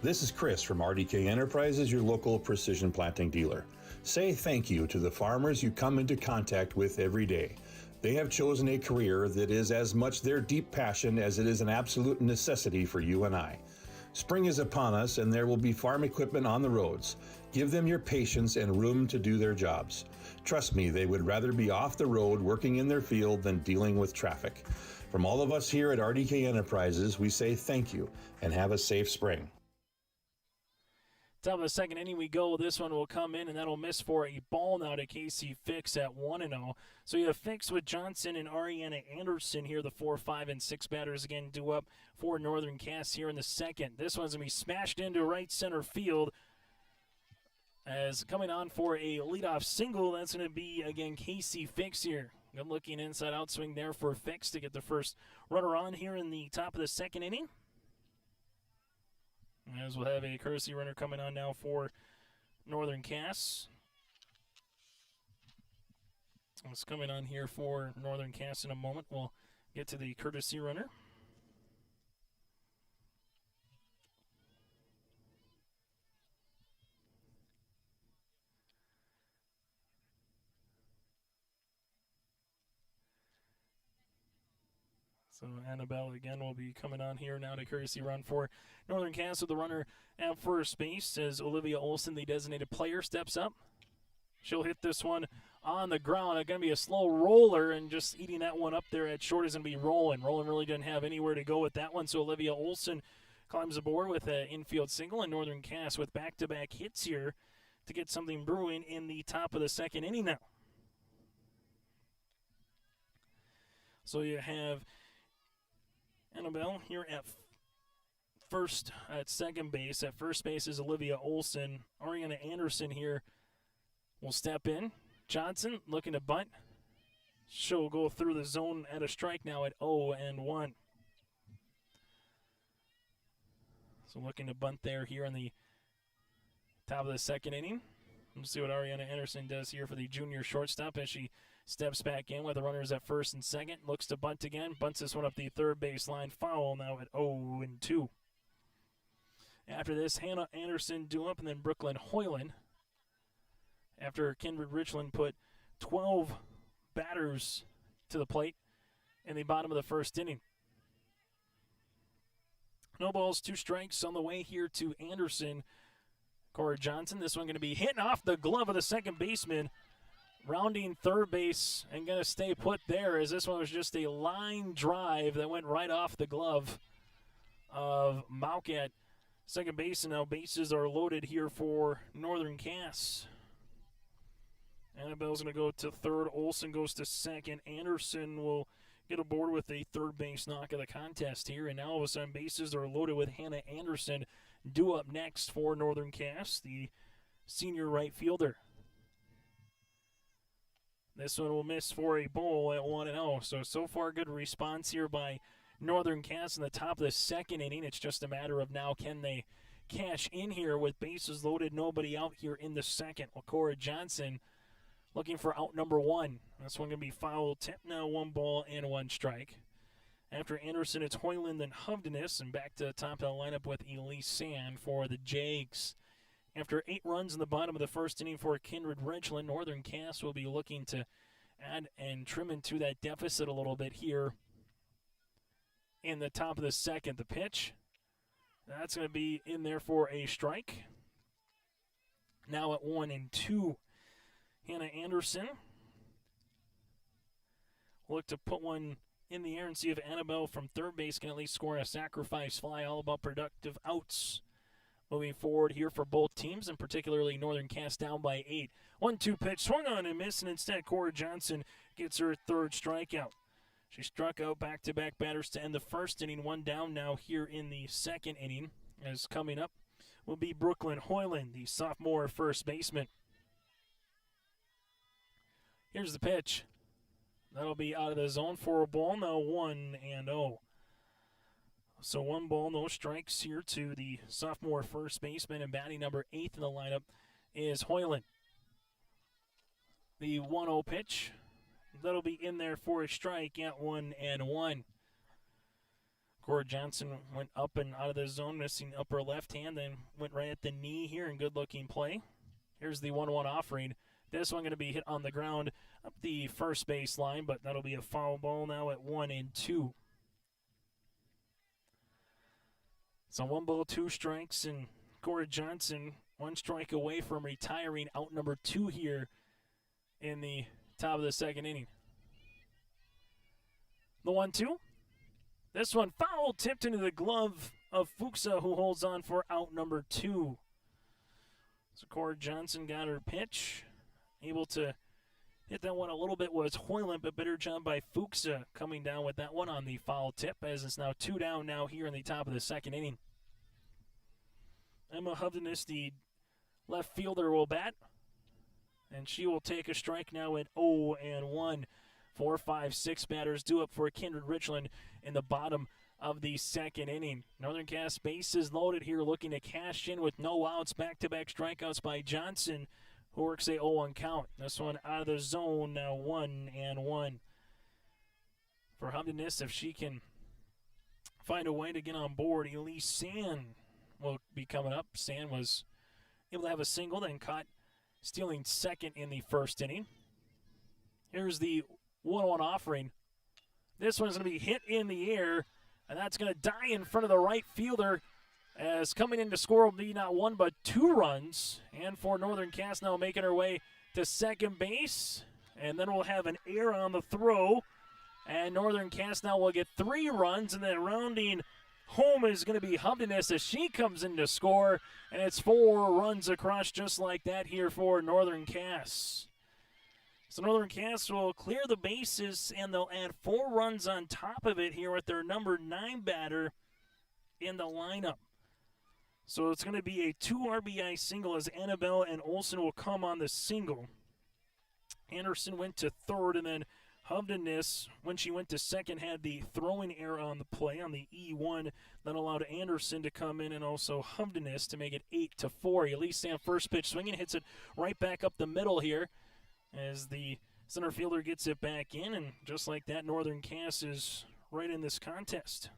This is Chris from RDK Enterprises, your local precision planting dealer. Say thank you to the farmers you come into contact with every day. They have chosen a career that is as much their deep passion as it is an absolute necessity for you and I. Spring is upon us and there will be farm equipment on the roads. Give them your patience and room to do their jobs. Trust me, they would rather be off the road working in their field than dealing with traffic. From all of us here at RDK Enterprises, we say thank you and have a safe spring. Top of the second inning we go. This one will come in, and that'll miss for a ball now to Casey Fix at 1-0. So you have Fix with Johnson and Ariana Anderson here, the 4, 5, and 6 batters again due up for Northern Cache here in the second. This one's going to be smashed into right center field. As coming on for a leadoff single, that's going to be, again, Casey Fix here. Good looking inside-out swing there for Fix to get the first runner on here in the top of the second inning. As we'll have a courtesy runner coming on now for Northern Cache. It's coming on here for Northern Cache in a moment. We'll get to the courtesy runner. So Annabelle again will be coming on here now to courtesy run for Northern Cache. So the runner at first base as Olivia Olson, the designated player, steps up. She'll hit this one on the ground. It's going to be a slow roller, and just eating that one up there at short is going to be Roland. Roland really didn't have anywhere to go with that one, so Olivia Olson climbs aboard with an infield single, and Northern Cache with back-to-back hits here to get something brewing in the top of the second inning now. So you have Annabelle here at second base. At first base is Olivia Olson. Ariana Anderson here will step in. Johnson looking to bunt. She'll go through the zone at a strike now at 0-1. So looking to bunt there here on the top of the second inning. Let's see what Ariana Anderson does here for the junior shortstop as she steps back in with the runners at first and second. Looks to bunt again. Bunts this one up the third base line. Foul now at 0-2. After this, Hannah Anderson due up, and then Brooklyn Hoyland. After Kindred-Richland put 12 batters to the plate, in the bottom of the first inning. No balls, 2 strikes on the way here to Anderson. Corey Johnson, this one going to be hitting off the glove of the second baseman, rounding third base and going to stay put there, as this one was just a line drive that went right off the glove of Mauk at second base. And now bases are loaded here for Northern Cass. Annabelle's going to go to third. Olson goes to second. Anderson will get aboard with a third base knock of the contest here. And now all of a sudden bases are loaded with Hannah Anderson due up next for Northern Cass, the senior right fielder. This one will miss for a ball at 1-0. So far good response here by Northern Cass in the top of the second inning. It's just a matter of now, can they cash in here with bases loaded, nobody out here in the second. Well, Cora Johnson looking for out number 1. This one going to be foul tip now, 1 ball and 1 strike. After Anderson, it's Hoyland and Hovdenis, and back to the top of the lineup with Elise Sand for the Jags. After 8 runs in the bottom of the first inning for Kindred-Richland, Northern Cass will be looking to add and trim into that deficit a little bit here in the top of the second. The pitch, that's going to be in there for a strike. Now at 1-2, Hannah Anderson will look to put one in the air and see if Annabelle from third base can at least score a sacrifice fly. All about productive outs moving forward here for both teams, and particularly Northern Cass down by 8. 1-2 pitch, swung on and missed, and instead Cora Johnson gets her third strikeout. She struck out back-to-back batters to end the first inning. 1 down now here in the second inning. As coming up will be Brooklyn Hoyland, the sophomore first baseman. Here's the pitch. That'll be out of the zone for a ball, now 1-0. So 1 ball, no strikes here to the sophomore first baseman, and batting number 8 in the lineup is Hoyland. The 1-0 pitch, that'll be in there for a strike at 1-1. Cora Johnson went up and out of the zone, missing upper left hand, then went right at the knee here in good-looking play. Here's the 1-1 offering. This one going to be hit on the ground up the first base line, but that'll be a foul ball now at 1-2. So 1 ball, 2 strikes, and Cora Johnson 1 strike away from retiring out number 2 here in the top of the second inning. The 1-2. This one foul tipped into the glove of Fuchsa, who holds on for out number 2. So Cora Johnson got her pitch. Able to hit that one a little bit was Hoyland, but better job by Fuchsa coming down with that one on the foul tip, as it's now 2 down now here in the top of the second inning. Emma Hovdenis, the left fielder, will bat, and she will take a strike now at 0-1. 4, 5, 6 batters due up for Kindred-Richland in the bottom of the second inning. Northern Cass bases loaded here, looking to cash in with no outs. Back-to-back strikeouts by Johnson, who works a 0-1 count. This one out of the zone, now 1-1. For Hovdenis, if she can find a way to get on board, Elise Sand will be coming up. Sand was able to have a single, then caught stealing second in the first inning. Here's the 1-1 offering. This one's going to be hit in the air, and that's going to die in front of the right fielder, as coming in to score will be not 1 but 2 runs. And for Northern Cass now making her way to second base, and then we'll have an error on the throw, and Northern Cass now will get 3 runs, and then rounding home is going to be Hovdenis as she comes in to score, and it's 4 runs across just like that here for Northern Cass. So Northern Cass will clear the bases, and they'll add 4 runs on top of it here with their number 9 batter in the lineup. So it's going to be a 2 RBI single, as Annabelle and Olson will come on the single. Anderson went to third, and then Hovdenis, when she went to second, had the throwing error on the play on the E1 that allowed Anderson to come in, and also Hovdenis to make it 8-4. Elise Sand first pitch swinging, hits it right back up the middle here as the center fielder gets it back in, and just like that, Northern Cass is right in this contest.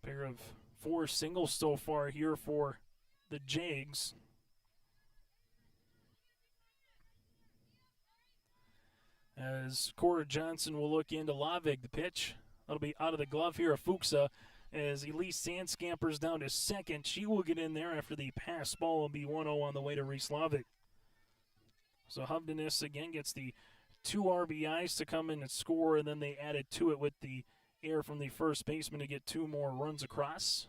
Pair of 4 singles so far here for the Jags. as Cora Johnson will look into Lavig. The pitch, that'll be out of the glove here of Fuchsa, as Elise Sand scampers down to second. She will get in there after the pass ball will be 1-0 on the way to Reese Lavig. So Hovdenis again gets the 2 RBIs to come in and score, and then they added to it with the air from the first baseman to get 2 more runs across.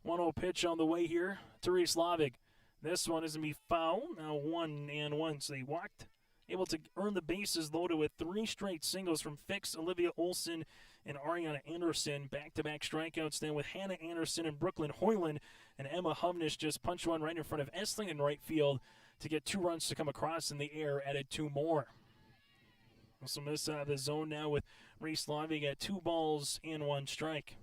1-0 pitch on the way here to Reese Lavig. This one is going to be foul. Now 1-1, so they walked. Able to earn the bases loaded with 3 straight singles from Fix, Olivia Olsen, and Ariana Anderson. Back-to-back strikeouts then with Hannah Anderson and Brooklyn Hoyland. And Emma Hovnish just punched one right in front of Essling in right field to get 2 runs to come across in the air, added 2 more. Also miss out of the zone now with Reese Lavig at 2 balls and 1 strike.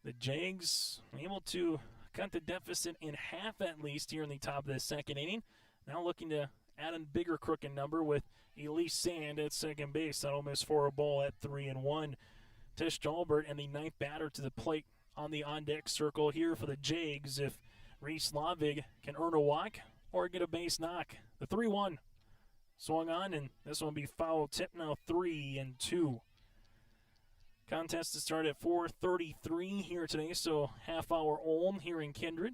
The Jags able to cut the deficit in half at least here in the top of the second inning. Now looking to add a bigger crooked number with Elise Sand at second base. That'll miss for a ball at 3-1. Tish Jalbert and the 9th batter to the plate on the on-deck circle here for the Jags if Reese Lavig can earn a walk or get a base knock. The 3-1 swung on, and this one will be foul tip now 3-2. Contest to start at 4:33 here today, so half hour old here in Kindred.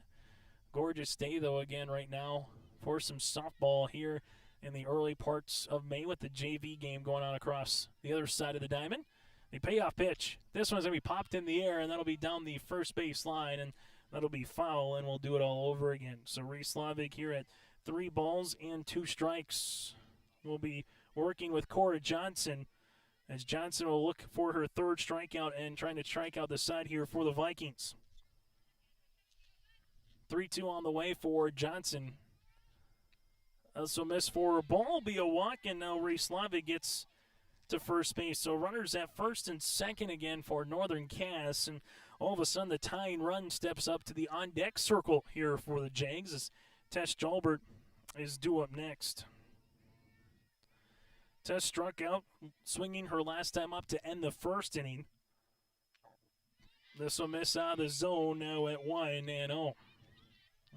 Gorgeous day, though, again right now for some softball here in the early parts of May with the JV game going on across the other side of the diamond. The payoff pitch. This one's going to be popped in the air, and that'll be down the first base line, and that'll be foul, and we'll do it all over again. So Reese Lavig here at 3 balls and 2 strikes. We'll be working with Cora Johnson, as Johnson will look for her 3rd strikeout and trying to strike out the side here for the Vikings. 3-2 on the way for Johnson. Also miss for a ball, will be a walk, and now Reese Lavig gets to first base. So runners at first and second again for Northern Cass, and all of a sudden the tying run steps up to the on-deck circle here for the Jags as Tess Jalbert is due up next. Tess struck out, swinging her last time up to end the first inning. This will miss out of the zone now at 1-0.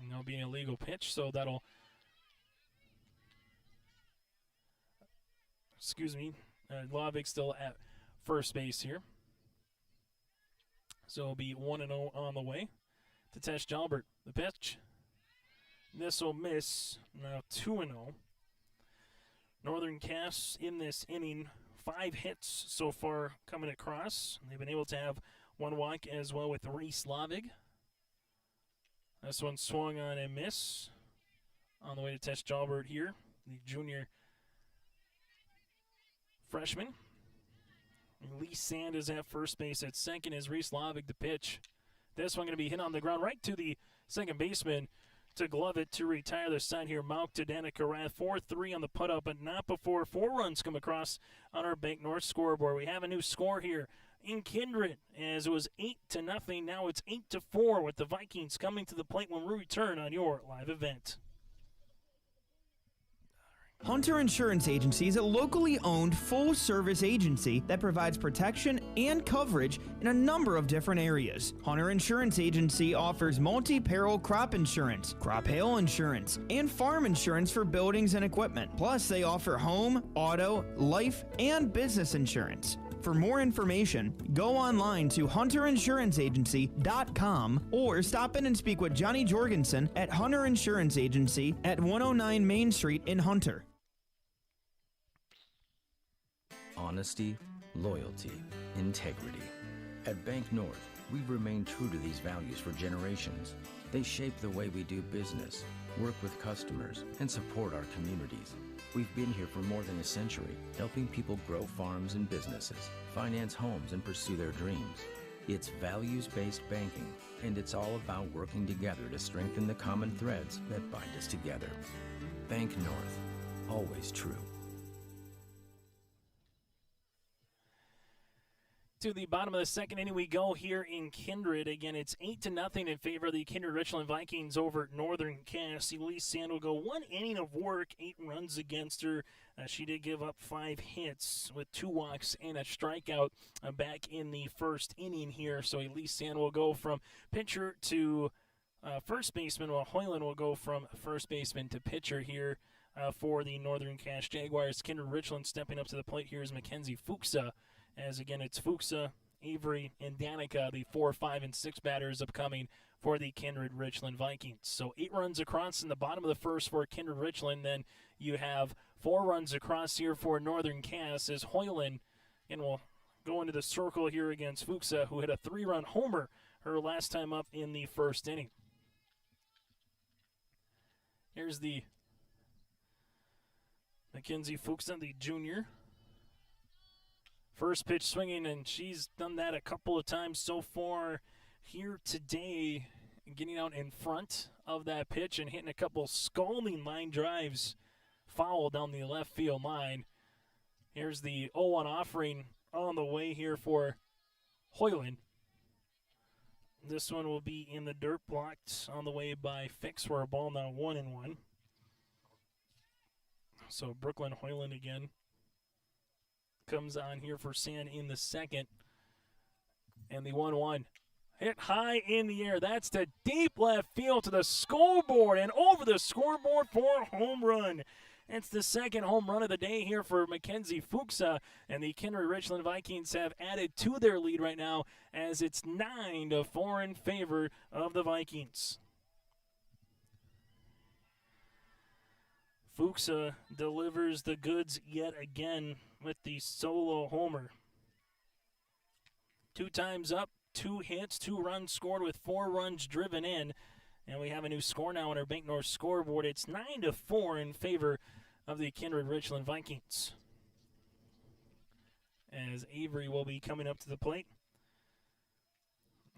And that'll be an illegal pitch, so that'll... Lavig still at first base here. So it'll be 1-0 on the way to Tess Jalbert. The pitch. This will miss. Now 2-0. Northern Cass in this inning, 5 hits so far coming across. They've been able to have 1 walk as well with Reese Lavig. This one swung on and miss. On the way to Tess Jalbert here, the junior freshman. Lee Sand is at first base. At second is Reese Lavig, the pitch. This one going to be hit on the ground right to the second baseman to glove it to retire the side here. Mauk to Danica Rath. 4-3 on the put-up, but not before 4 runs come across on our Bank North scoreboard. We have a new score here in Kindred, as it was 8-0. Now it's 8-4 with the Vikings coming to the plate when we return on your live event. Hunter Insurance Agency is a locally owned full-service agency that provides protection and coverage in a number of different areas. Hunter Insurance Agency offers multi-peril crop insurance, crop hail insurance, and farm insurance for buildings and equipment. Plus, they offer home, auto, life, and business insurance. For more information, go online to hunterinsuranceagency.com or stop in and speak with Johnny Jorgensen at Hunter Insurance Agency at 109 Main Street in Hunter. Honesty, loyalty, integrity. At Bank North, we've remained true to these values for generations. They shape the way we do business, work with customers, and support our communities. We've been here for more than a century, helping people grow farms and businesses, finance homes, and pursue their dreams. It's values-based banking, and it's all about working together to strengthen the common threads that bind us together. Bank North, always true. To the bottom of the second inning we go here in Kindred. Again, it's 8-0 in favor of the Kindred-Richland Vikings over Northern Cass. Elise Sand will go 1 inning of work, 8 runs against her. She did give up 5 hits with 2 walks and a strikeout back in the first inning here. So Elise Sand will go from pitcher to first baseman, while Hoyland will go from first baseman to pitcher here for the Northern Cache Jaguars. Kindred-Richland stepping up to the plate here is Mackenzie Fuchsa, as again it's Fuchsa, Avery, and Danica, the 4, 5, and 6 batters upcoming for the Kindred-Richland Vikings. So 8 runs across in the bottom of the first for Kindred-Richland. Then you have 4 runs across here for Northern Cass as Hoyland, and we'll go into the circle here against Fuchsa, who hit a 3-run homer her last time up in the first inning. Here's the Mackenzie Fuchsa, the junior. First pitch swinging, and she's done that a couple of times so far here today, getting out in front of that pitch and hitting a couple scalding line drives foul down the left field line. Here's the 0-1 offering on the way here for Hoyland. This one will be in the dirt, blocked on the way by Fix for a ball now 1-1. So Brooklyn Hoyland again comes on here for San in the second. And the 1-1 hit high in the air. That's to deep left field to the scoreboard and over the scoreboard for a home run. It's the second home run of the day here for Mackenzie Fuchsa, and the Kindred-Richland Vikings have added to their lead right now as it's 9-4 in favor of the Vikings. Fuchsa delivers the goods yet again with the solo homer. 2 times up, 2 hits, 2 runs scored with 4 runs driven in. And we have a new score now on our Bank North scoreboard. It's 9-4 in favor of the Kindred-Richland Vikings. As Avery will be coming up to the plate.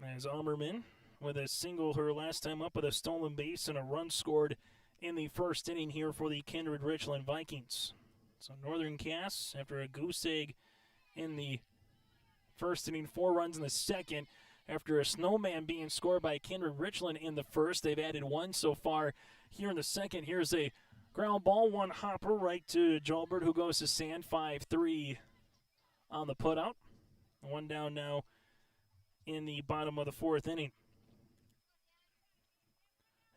As Ammerman with a single her last time up with a stolen base and a run scored in the first inning here for the Kindred-Richland Vikings. So Northern Cass, after a goose egg in the first inning, 4 runs in the second. After a snowman being scored by Kindred-Richland in the first, they've added 1 so far here in the second. Here's a ground ball, 1 hopper right to Jolbert, who goes to Sand, 5-3 on the putout. 1 down now in the bottom of the 4th inning.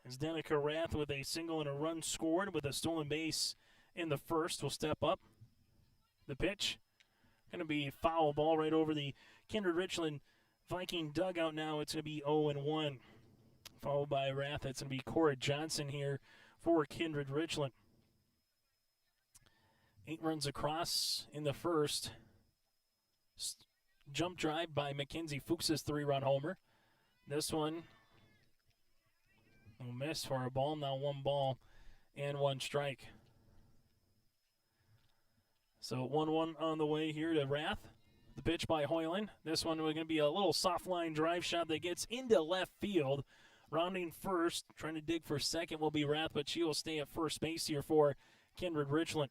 As Danica Rath with a single and a run scored with a stolen base in the first will step up. The pitch going to be foul ball right over the Kindred-Richland Viking dugout now. It's going to be 0-1. Followed by Rath. It's going to be Cora Johnson here for Kindred-Richland. 8 runs across in the first. Jump drive by Mackenzie Fuchsa's 3-run homer. This one will miss for a ball. Now 1 ball and 1 strike. So 1-1 on the way here to Rath. The pitch by Hoyland. This one was going to be a little soft line drive shot that gets into left field. Rounding first, trying to dig for second will be Rath, but she will stay at first base here for Kindred-Richland.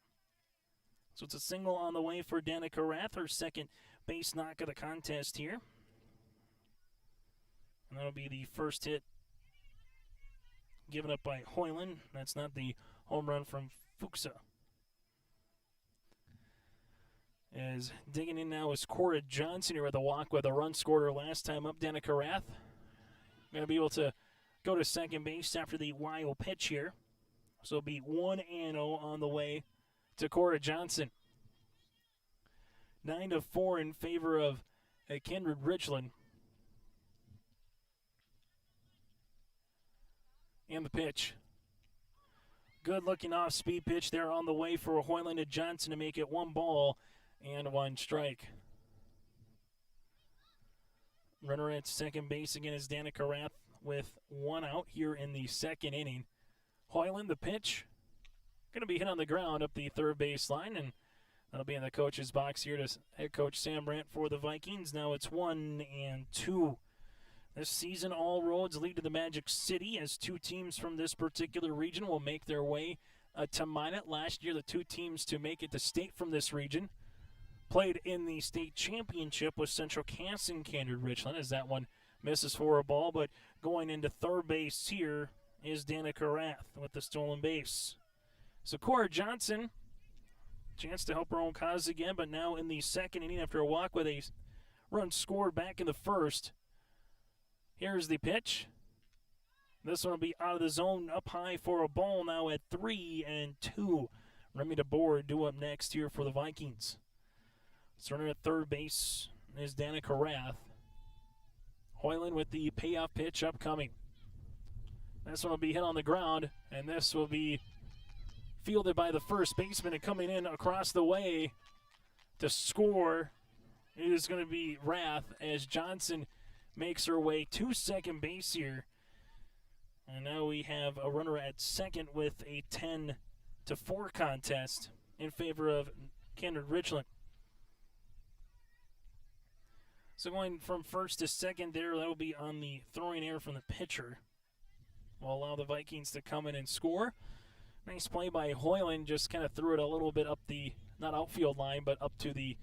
So it's a single on the way for Danica Rath, her second base knock of the contest here. And that'll be the first hit given up by Hoyland. That's not the home run from Fuchsa. As digging in now is Cora Johnson here with a walk with a run scored her last time up. Danica Rath going to be able to go to second base after the wild pitch here. So it'll be 1-0 on the way to Cora Johnson. 9-4 in favor of Kindred-Richland. And the pitch. Good looking off speed pitch there on the way for Hoyland and Johnson to make it 1 ball and 1 strike. Runner at second base again is Danica Rath with 1 out here in the second inning. Hoyland, the pitch, going to be hit on the ground up the third base line, and that'll be in the coach's box here to head coach Sam Brandt for the Vikings. Now it's 1-2. This season, all roads lead to the Magic City as 2 teams from this particular region will make their way to Minot. Last year, the 2 teams to make it to state from this region played in the state championship with Central Cass and Kindred-Richland, as that one misses for a ball. But going into third base here is Danica Rath with the stolen base. So Cora Johnson, chance to help her own cause again, but now in the second inning after a walk with a run scored back in the first. Here's the pitch. This one will be out of the zone, up high for a ball now at 3-2. Remy DeBoer due up next here for the Vikings. So runner at third base is Danica Rath. Hoyland with the payoff pitch upcoming. This one will be hit on the ground, and this will be fielded by the first baseman, and coming in across the way to score is going to be Rath as Johnson makes her way to second base here. And now we have a runner at second with a 10-4 contest in favor of Kindred-Richland. So going from first to second there, that will be on the throwing error from the pitcher. Will allow the Vikings to come in and score. Nice play by Hoyland, just kind of threw it a little bit up the, not outfield line, but up to the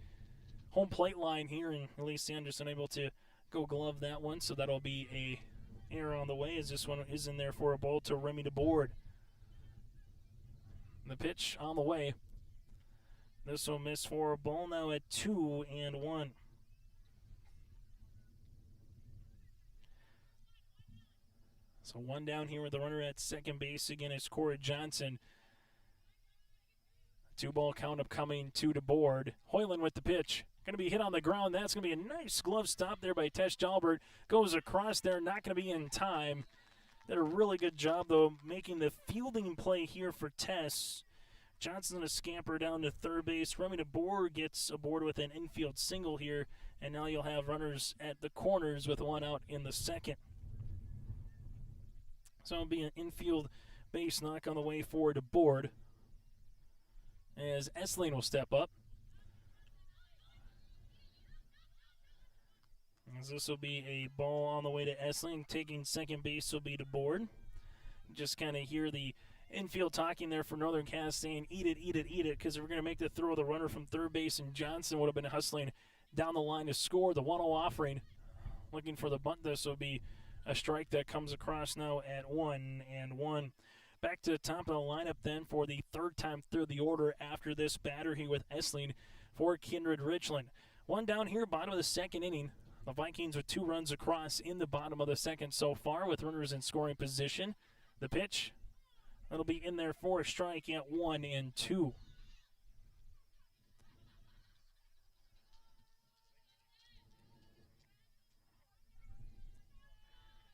home plate line here, and Elise Anderson able to go glove that one, so that'll be a error on the way as this one is in there for a ball to Remy DeBoer. The pitch on the way. This will miss for a ball now at 2-1. So one down here with the runner at second base again is Corey Johnson. 2-ball count upcoming to DeBoer. Hoyland with the pitch. Going to be hit on the ground. That's going to be a nice glove stop there by Tess Jalbert. Goes across there, not going to be in time. Did a really good job, though, making the fielding play here for Tess. Johnson going to scamper down to third base. Remy DeBoer gets aboard with an infield single here, and now you'll have runners at the corners with one out in the second. So it'll be an infield base knock on the way for DeBoer as Essling will step up. As this will be a ball on the way to Essling. Taking second base will be DeBoer. Just kind of hear the infield talking there for Northern Cass saying, eat it, eat it, eat it, because we're going to make the throw of the runner from third base, and Johnson would have been hustling down the line to score. The 1-0 offering, looking for the bunt. This will be a strike that comes across now at 1-1. Back to the top of the lineup then for the third time through the order after this batter here with Essling for Kindred-Richland. One down here, bottom of the second inning. The Vikings with 2 runs across in the bottom of the second so far with runners in scoring position. The pitch, that'll be in there for a strike at 1-2.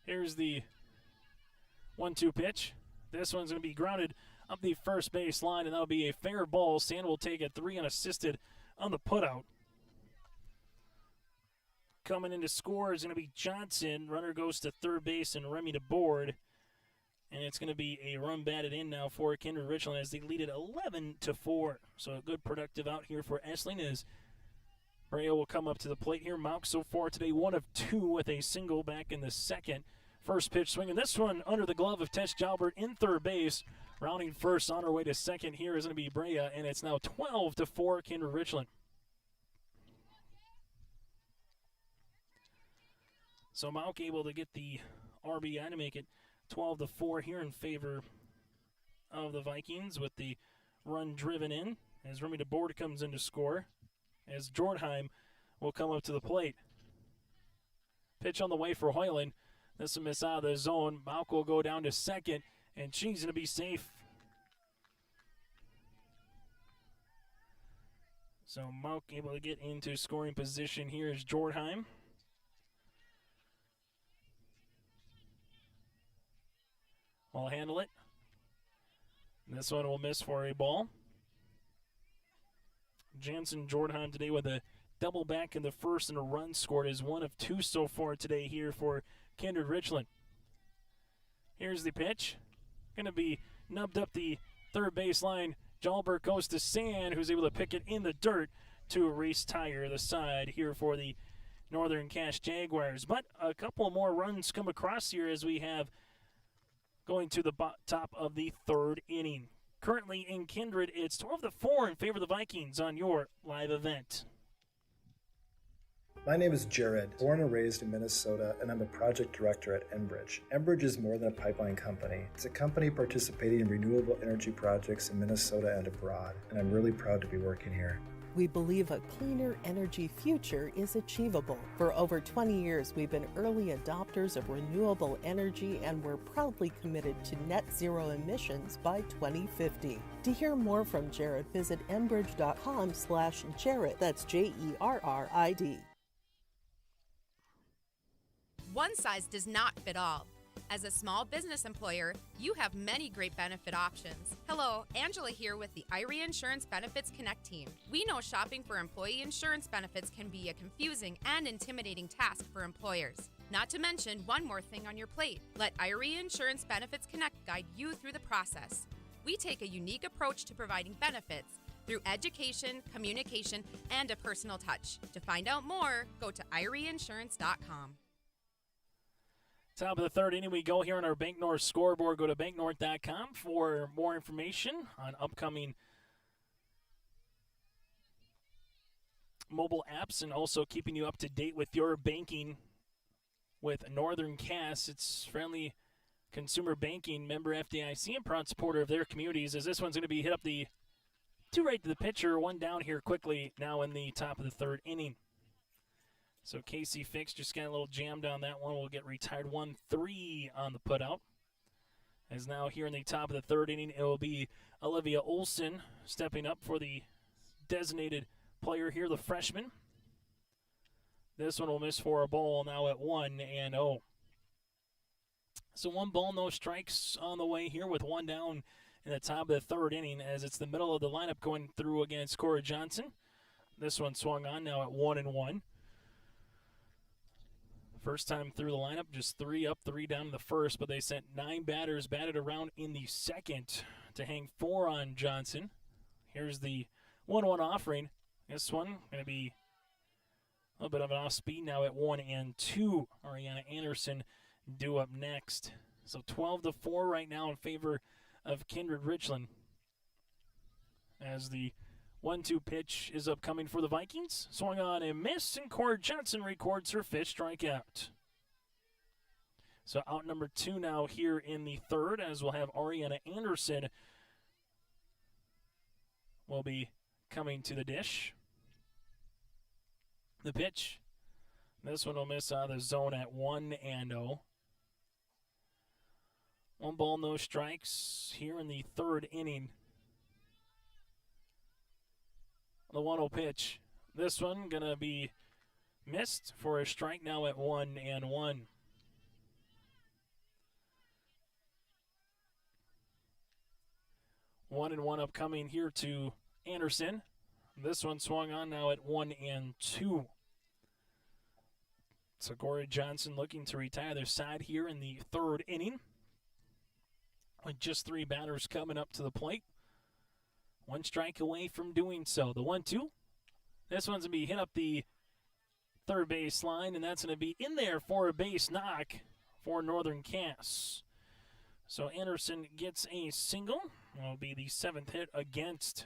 Here's the 1-2 pitch. This one's going to be grounded up the first base line, and that'll be a fair ball. Sand will take it 3 unassisted on the putout. Coming in to score is going to be Johnson. Runner goes to third base and Remy DeBoer. And it's going to be a run batted in now for Kindred-Richland as they lead it 11-4. So a good productive out here for Essling as Brea will come up to the plate here. Mauk so far today 1 of 2 with a single back in the second. First pitch swinging. This one under the glove of Tess Jalbert in third base. Rounding first on her way to second here is going to be Brea, and it's now 12-4 Kindred-Richland. So Mauk able to get the RBI to make it 12-4 here in favor of the Vikings with the run driven in as Remy DeBoer comes in to score as Jordheim will come up to the plate. Pitch on the way for Hoyland. This will miss out of the zone. Mauk will go down to second, and she's going to be safe. So Mauk able to get into scoring position here is Jordheim. Will handle it. This one will miss for a ball. Jansen Jordheim today with a double back in the first and a run scored is 1 of 2 so far today here for Kindred-Richland. Here's the pitch. Going to be nubbed up the third baseline. Jalbert goes to Sand, who's able to pick it in the dirt to Reese Tyer, the side here for the Northern Cass Jaguars. But a couple more runs come across here as we have going to the top of the third inning. Currently in Kindred, it's 12-4 in favor of the Vikings on your live event. My name is Jared, born and raised in Minnesota, and I'm a project director at Enbridge. Enbridge is more than a pipeline company. It's a company participating in renewable energy projects in Minnesota and abroad, and I'm really proud to be working here. We believe a cleaner energy future is achievable. For over 20 years, we've been early adopters of renewable energy, and we're proudly committed to net zero emissions by 2050. To hear more from Jared, visit enbridge.com/Jared. That's JERRID. One size does not fit all. As a small business employer, you have many great benefit options. Hello, Angela here with the IRE Insurance Benefits Connect team. We know shopping for employee insurance benefits can be a confusing and intimidating task for employers. Not to mention one more thing on your plate. Let IRE Insurance Benefits Connect guide you through the process. We take a unique approach to providing benefits through education, communication, and a personal touch. To find out more, go to ireinsurance.com. Top of the third inning we go here on our Bank North scoreboard. Go to banknorth.com for more information on upcoming mobile apps and also keeping you up to date with your banking with Northern Cass. It's friendly consumer banking, member FDIC, and proud supporter of their communities, as this one's going to be hit up the two right to the pitcher, one down here quickly now in the top of the third inning. So Casey Fix just got a little jammed on that one. Will get retired 1-3 on the putout. As now here in the top of the third inning, it will be Olivia Olson stepping up for the designated player here, the freshman. This one will miss for a ball now at 1-0. So 1 ball, no strikes on the way here with 1 down in the top of the third inning, as it's the middle of the lineup going through against Cora Johnson. This one swung on now at 1-1. First time through the lineup, just 3 up, 3 down in the first, but they sent 9 batters batted around in the second to hang 4 on Johnson. Here's the 1-1 offering. This one going to be a little bit of an off speed now at 1-2. Ariana Anderson due up next. So 12-4 right now in favor of Kindred-Richland, as the 1-2 pitch is upcoming for the Vikings. Swung on and missed, and Cora Johnson records her 5th strikeout. So out number 2 now here in the third, as we'll have Ariana Anderson will be coming to the dish. The pitch. This one will miss out of the zone at 1-0. 1 ball, no strikes here in the third inning. The 1-0 pitch. This one going to be missed for a strike now at 1-1. One and one upcoming here to Anderson. This one swung on now at 1-2. So Cora Johnson looking to retire their side here in the third inning, with just 3 batters coming up to the plate. 1 strike away from doing so. The 1-2. This one's going to be hit up the third base line, and that's going to be in there for a base knock for Northern Cass. So Anderson gets a single. It'll be the 7th hit against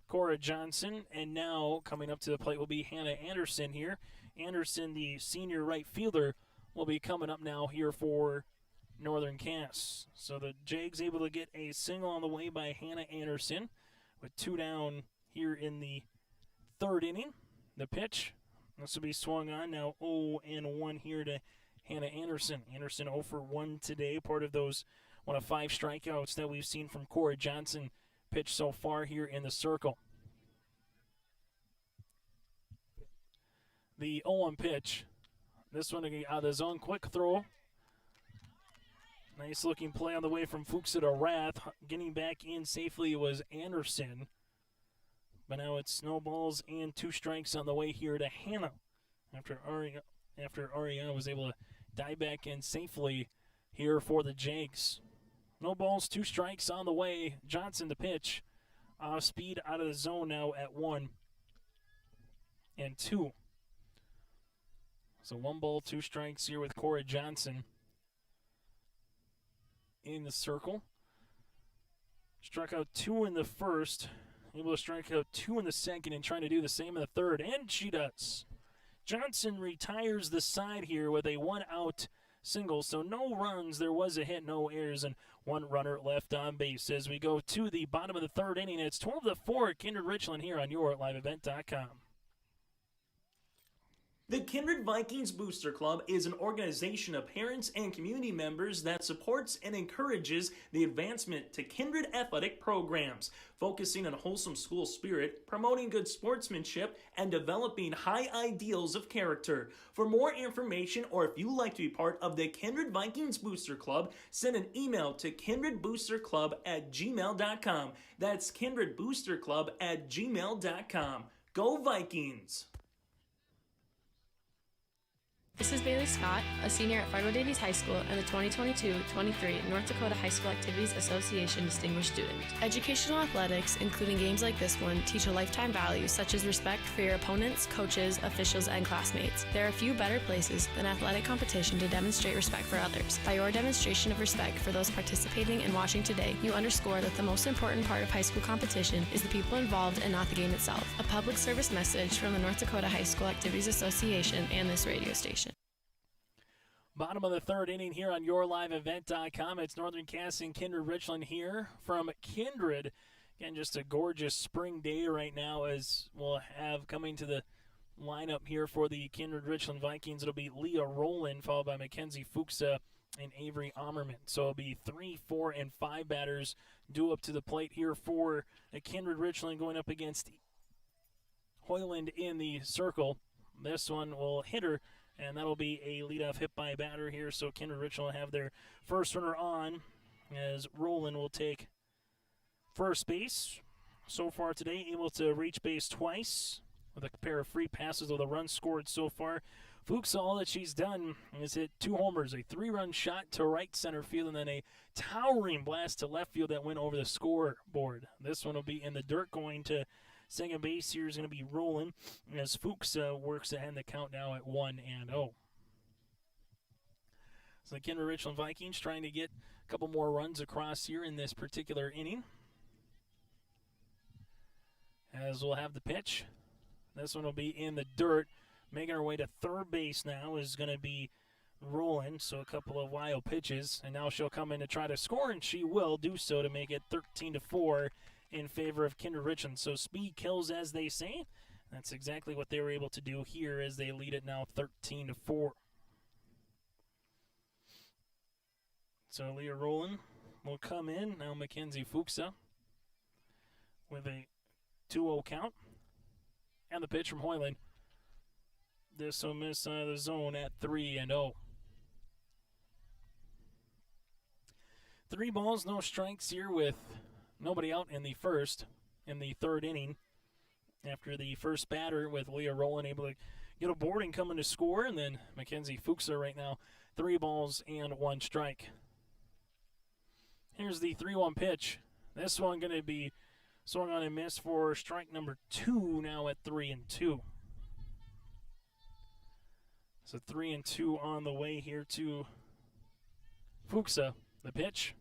Cora Johnson. And now coming up to the plate will be Hannah Anderson here. Anderson, the senior right fielder, will be coming up now here for Northern Cass. So the Jags able to get a single on the way by Hannah Anderson with 2 down here in the third inning. The pitch, this will be swung on now 0-1 here to Hannah Anderson. Anderson 0 for 1 today, part of those 1 of 5 strikeouts that we've seen from Cora Johnson pitched so far here in the circle. The 0-1 pitch, this one out of the zone, quick throw. Nice looking play on the way from Fuchs to Rath. Getting back in safely was Anderson. But now it's snowballs and 2 strikes on the way here to Hannah. After Ariana was able to dive back in safely here for the Jags. No balls, 2 strikes on the way. Johnson the pitch. Off speed out of the zone now at 1-2. So 1 ball, 2 strikes here with Cora Johnson in the circle. Struck out 2 in the first, able to strike out 2 in the second, and trying to do the same in the third, and she does. Johnson retires the side here with a 1-out single, so no runs. There was a hit, no errors, and one runner left on base. As we go to the bottom of the third inning, it's 12-4 Kindred-Richland here on YourLiveEvent.com. The Kindred Vikings Booster Club is an organization of parents and community members that supports and encourages the advancement to Kindred athletic programs, focusing on wholesome school spirit, promoting good sportsmanship, and developing high ideals of character. For more information, or if you'd like to be part of the Kindred Vikings Booster Club, send an email to kindredboosterclub@gmail.com. That's kindredboosterclub@gmail.com. Go Vikings! This is Bailey Scott, a senior at Fargo Davies High School and the 2022-23 North Dakota High School Activities Association Distinguished Student. Educational athletics, including games like this one, teach a lifetime values such as respect for your opponents, coaches, officials, and classmates. There are few better places than athletic competition to demonstrate respect for others. By your demonstration of respect for those participating and watching today, you underscore that the most important part of high school competition is the people involved and not the game itself. A public service message from the North Dakota High School Activities Association and this radio station. Bottom of the third inning here on YourLiveEvent.com. It's Northern Cass and Kindred-Richland here from Kindred. Again, just a gorgeous spring day right now, as we'll have coming to the lineup here for the Kindred-Richland Vikings. It'll be Leah Rowland, followed by Mackenzie Fuchsa and Avery Ammerman. So it'll be 3, 4, and 5 batters due up to the plate here for the Kindred-Richland, going up against Hoyland in the circle. This one will hit her, and that'll be a leadoff hit by a batter here. So Kindred-Richland will have their first runner on, as Rowland will take first base. So far today, able to reach base twice with a pair of free passes with a run scored so far. Fuchs, all that she's done is hit 2 homers, a 3-run shot to right center field, and then a towering blast to left field that went over the scoreboard. This one will be in the dirt. Going to second base here is going to be Rowland, as Fuchs works to end the count now at 1-0. So the Kindred-Richland Vikings trying to get a couple more runs across here in this particular inning. As we'll have the pitch. This one will be in the dirt. Making her way to third base now is going to be Rowland. So a couple of wild pitches. And now she'll come in to try to score, and she will do so to make it 13-4 in favor of Kindred-Richland. So speed kills, as they say. That's exactly what they were able to do here, as they lead it now 13-4. So Leah Rowland will come in. Now Mackenzie Fuchsa with a 2-0 count. And the pitch from Hoyland. This will miss the zone at 3-0. 3 balls, no strikes here with nobody out in the first, in the third inning. After the first batter with Leah Rowland able to get aboard and come in to score. And then Mackenzie Fuchsa right now, 3 balls and 1 strike. Here's the 3-1 pitch. This one going to be swung on and missed for strike number 2 now at 3-2. So 3-2 on the way here to Fuchsa. The pitch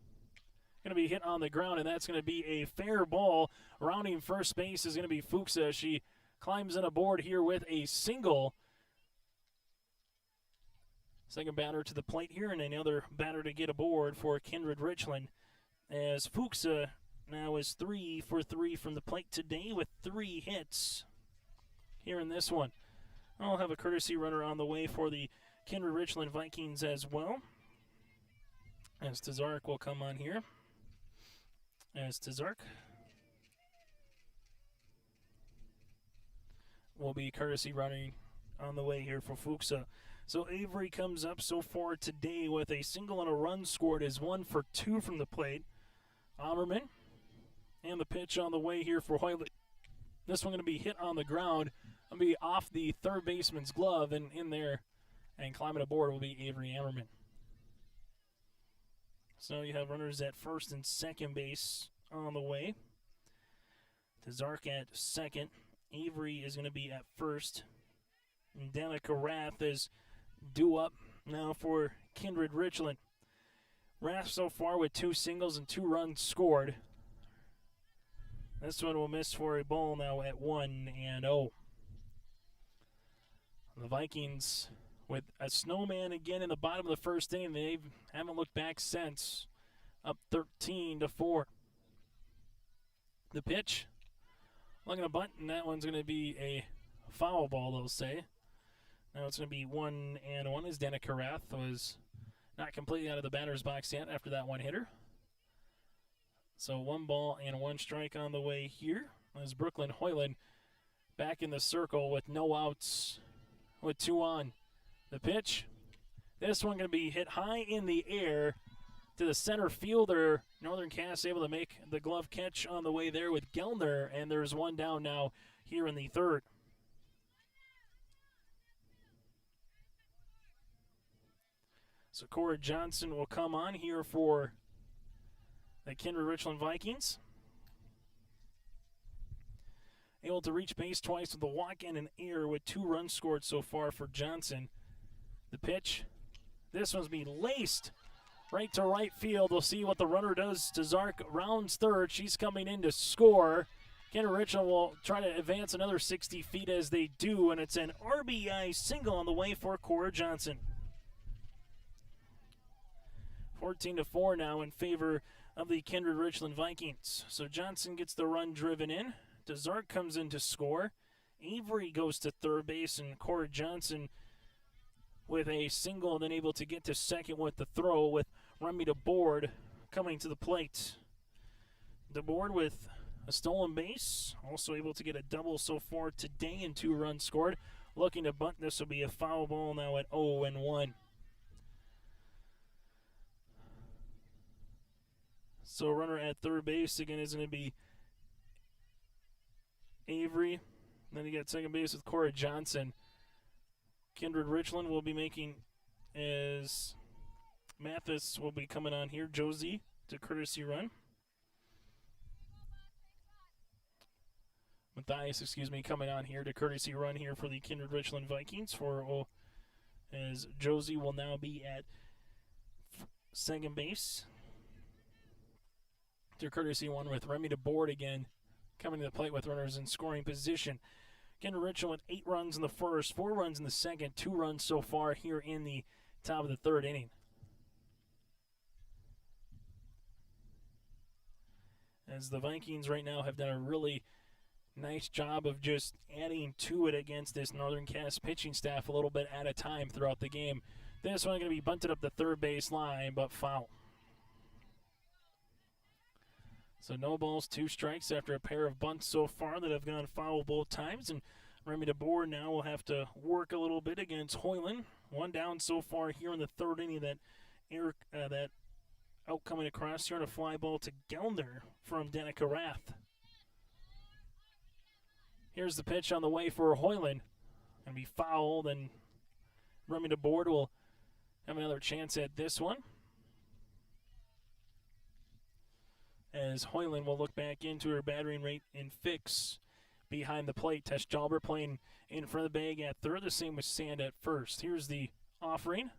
going to be hit on the ground, and that's going to be a fair ball. Rounding first base is going to be Fuchsa. She climbs in aboard here with a single. Second batter to the plate here, and another batter to get aboard for Kindred-Richland, as Fuchsa now is 3 for 3 from the plate today with 3 hits here in this one. I'll have a courtesy runner on the way for the Kindred-Richland Vikings as well, as Tazark will come on here. As Tazark will be courtesy running on the way here for Fuchsa. So Avery comes up so far today with a single and a run scored, is 1 for 2 from the plate. Ammerman, and the pitch on the way here for Hoyland. This one going to be hit on the ground. Going to be off the third baseman's glove, and in there and climbing aboard will be Avery Ammerman. So you have runners at first and second base on the way. Tazark at second. Avery is going to be at first. And Danica Rath is due up now for Kindred-Richland. Rath so far with 2 singles and 2 runs scored. This one will miss for a ball now at 1-0. The Vikings with a snowman again in the bottom of the first inning. They haven't looked back since. Up 13-4. The pitch. Looking a bunt, and that one's going to be a foul ball, they'll say. Now it's going to be 1-1 as Danica Rath was not completely out of the batter's box yet after that one hitter. So 1 ball and 1 strike on the way here as Brooklyn Hoyland back in the circle with no outs with 2 on. The pitch. This one going to be hit high in the air to the center fielder. Northern Cass able to make the glove catch on the way there with Gellner, and there's 1 down now here in the 3rd. So Cora Johnson will come on here for the Kindred-Richland Vikings. Able to reach base twice with a walk and an error with 2 runs scored so far for Johnson. The pitch. This one's being laced right to right field. We'll see what the runner does to Zark. Rounds third. She's coming in to score. Kindred-Richland will try to advance another 60 feet as they do, and it's an RBI single on the way for Cora Johnson. 14-4 now in favor of the Kindred-Richland Vikings. So Johnson gets the run driven in. DeZark comes in to score. Avery goes to third base, and Cora Johnson with a single, then able to get to second with the throw with Remy DeBoard coming to the plate. DeBoard with a stolen base, also able to get a double so far today and 2 runs scored. Looking to bunt, this will be a foul ball now at 0-1. So runner at third base again is going to be Avery. Then you got second base with Cora Johnson. Kindred-Richland will be making as Mathis will be coming on here. Josie to courtesy run. Matthias, coming on here to courtesy run here for the Kindred-Richland Vikings. As Josie will now be at second base. To courtesy one with Remy DeBoard again coming to the plate with runners in scoring position. Kindred-Richland with 8 runs in the first, 4 runs in the second, 2 runs so far here in the top of the 3rd inning. As the Vikings right now have done a really nice job of just adding to it against this Northern Cass pitching staff a little bit at a time throughout the game. This one going to be bunted up the third base line, but foul. So no balls, 2 strikes after a pair of bunts so far that have gone foul both times. And Remy DeBoard now will have to work a little bit against Hoyland. 1 down so far here in the 3rd inning. That out coming across here on a fly ball to Gellner from Danica Rath. Here's the pitch on the way for Hoyland. Going to be fouled, and Remy DeBoard will have another chance at this one. As Hoyland will look back into her battering rate and fix behind the plate. Tess Jalber playing in front of the bag at third. The same with Sand at first. Here's the offering.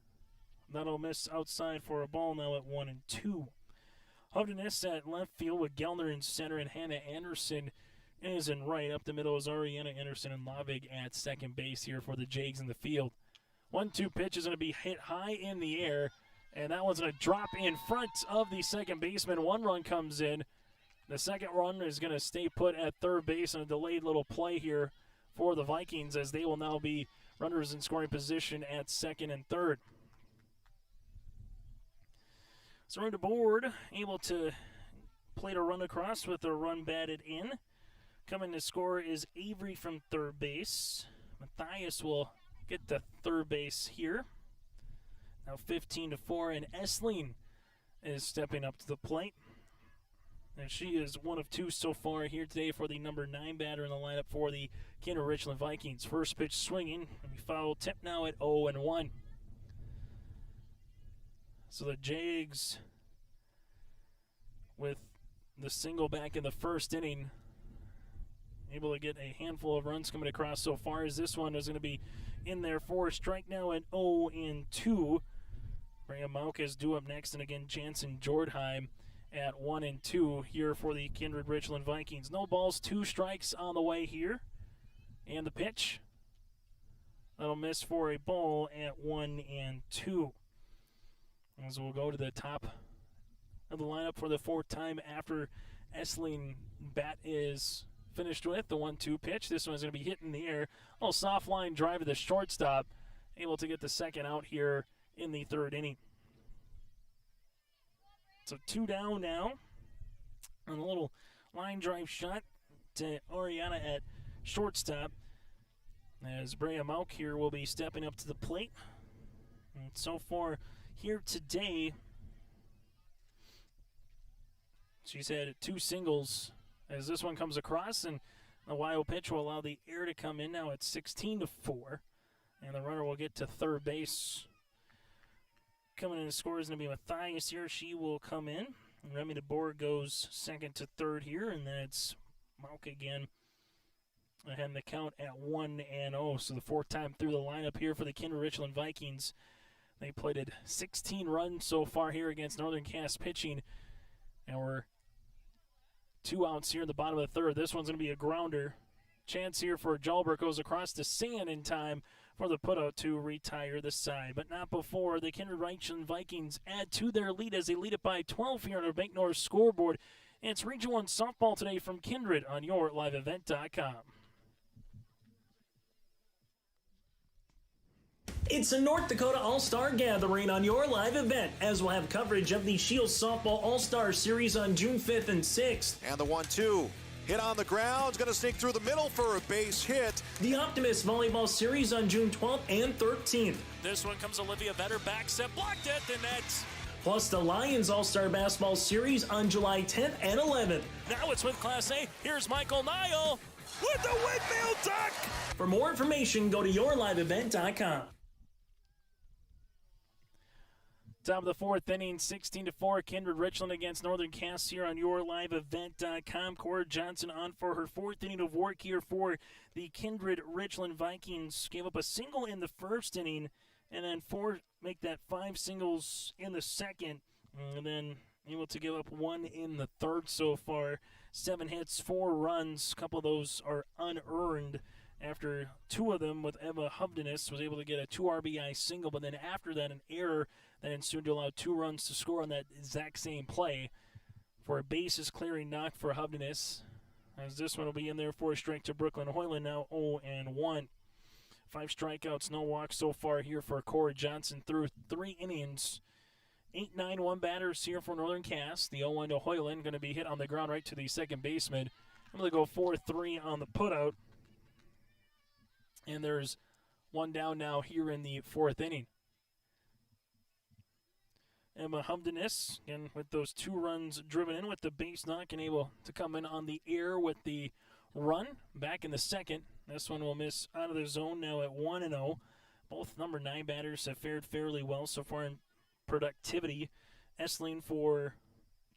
That'll miss outside for a ball now at 1-2. Hovdenes at left field with Gellner in center, and Hannah Anderson is in right. Up the middle is Ariana Anderson and Lavig at second base here for the Jags in the field. 1-2 pitch is going to be hit high in the air. And that one's going to drop in front of the second baseman. 1 run comes in. The second run is going to stay put at third base on a delayed little play here for the Vikings, as they will now be runners in scoring position at second and third. So Remy DeBoard able to plate a run across with a run batted in. Coming to score is Avery from third base. Matthias will get to third base here. Now 15-4, and Essling is stepping up to the plate. And she is 1 of 2 so far here today for the number 9 batter in the lineup for the Kindred-Richland Vikings. First pitch swinging. And we foul tip now at 0-1. So the Jags, with the single back in the first inning, able to get a handful of runs coming across so far, as this one is going to be in there for a strike now at 0-2. Graham Mauk is due up next, and again Jansen Jordheim at 1-2 here for the Kindred-Richland Vikings. No balls, 2 strikes on the way here. And the pitch. That'll miss for a ball at 1-2. As we'll go to the top of the lineup for the fourth time after Essling bat is finished with the 1-2 pitch. This one's going to be hit in the air. Oh, soft line drive to the shortstop. Able to get the second out here in the third inning. So 2 down now. And a little line drive shot to Ariana at shortstop. As Brea Mauk here will be stepping up to the plate. And so far here today, she's had 2 singles as this one comes across, and the wild pitch will allow the air to come in. Now it's 16-4, and the runner will get to third base. Coming in to score is going to be Matthias here. She will come in. And Remy DeBoer goes second to third here, and then it's Mauk again. And the count at 1-0. So the fourth time through the lineup here for the Kindred-Richland Vikings. They plated 16 runs so far here against Northern Cass pitching. And we're 2 outs here in the bottom of the third. This one's going to be a grounder. Chance here for Jalbert, goes across to Sand in time for the putout to retire the side. But not before the Kindred-Richland Vikings add to their lead as they lead it by 12 here on our Bank North scoreboard. And it's Region 1 softball today from Kindred on yourliveevent.com. It's a North Dakota All-Star Gathering on your live event, as we'll have coverage of the Shields Softball All-Star Series on June 5th and 6th. And the 1-2. Hit on the ground. Is going to sneak through the middle for a base hit. The Optimist Volleyball Series on June 12th and 13th. This one comes Olivia Vetter, back set, blocked at the net. Plus the Lions All-Star Basketball Series on July 10th and 11th. Now it's with Class A. Here's Michael Nile with the windmill duck. For more information, go to yourliveevent.com. Top of the fourth inning, 16-4, Kindred-Richland against Northern Cass here on yourliveevent.com. Cora Johnson on for her fourth inning of work here for the Kindred-Richland Vikings. Gave up a single in the first inning, and then make that 5 singles in the second, and then able to give up 1 in the third so far. 7 hits, 4 runs. A couple of those are unearned. After 2 of them with Emma Hovdenis was able to get a 2 RBI single, but then after that an error that ensued to allow 2 runs to score on that exact same play for a bases clearing knock for Hovdenis. As this one will be in there for a strike to Brooklyn Hoyland, now 0-1. 5 strikeouts, no walks so far here for Cora Johnson through 3 innings. 8-9-1 batters here for Northern Cass. The 0-1 to Hoyland, going to be hit on the ground right to the second baseman. I'm going to go 4-3 on the putout. And there's 1 down now here in the fourth inning. Emma Humdenis, again, with those 2 runs driven in with the base knock and able to come in on the air with the run back in the second. This one will miss out of the zone now at 1-0. Both number 9 batters have fared fairly well so far in productivity. Essling for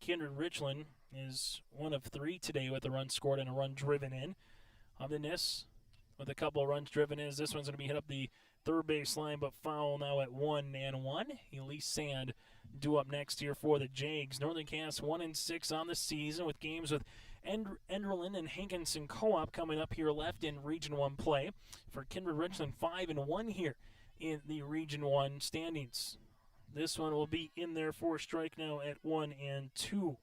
Kindred-Richland is 1 of 3 today with a run scored and a run driven in. Humdenis with a couple of runs driven in. This one's going to be hit up the third base line, but foul now at 1-1. Elise Sand due up next here for the Jags. Northern Cass 1-6 on the season with games with Enderlin and Hankinson Co-op coming up here left in Region 1 play. For Kindred-Richland 5-1 here in the Region 1 standings. This one will be in there for a strike now at 1-2.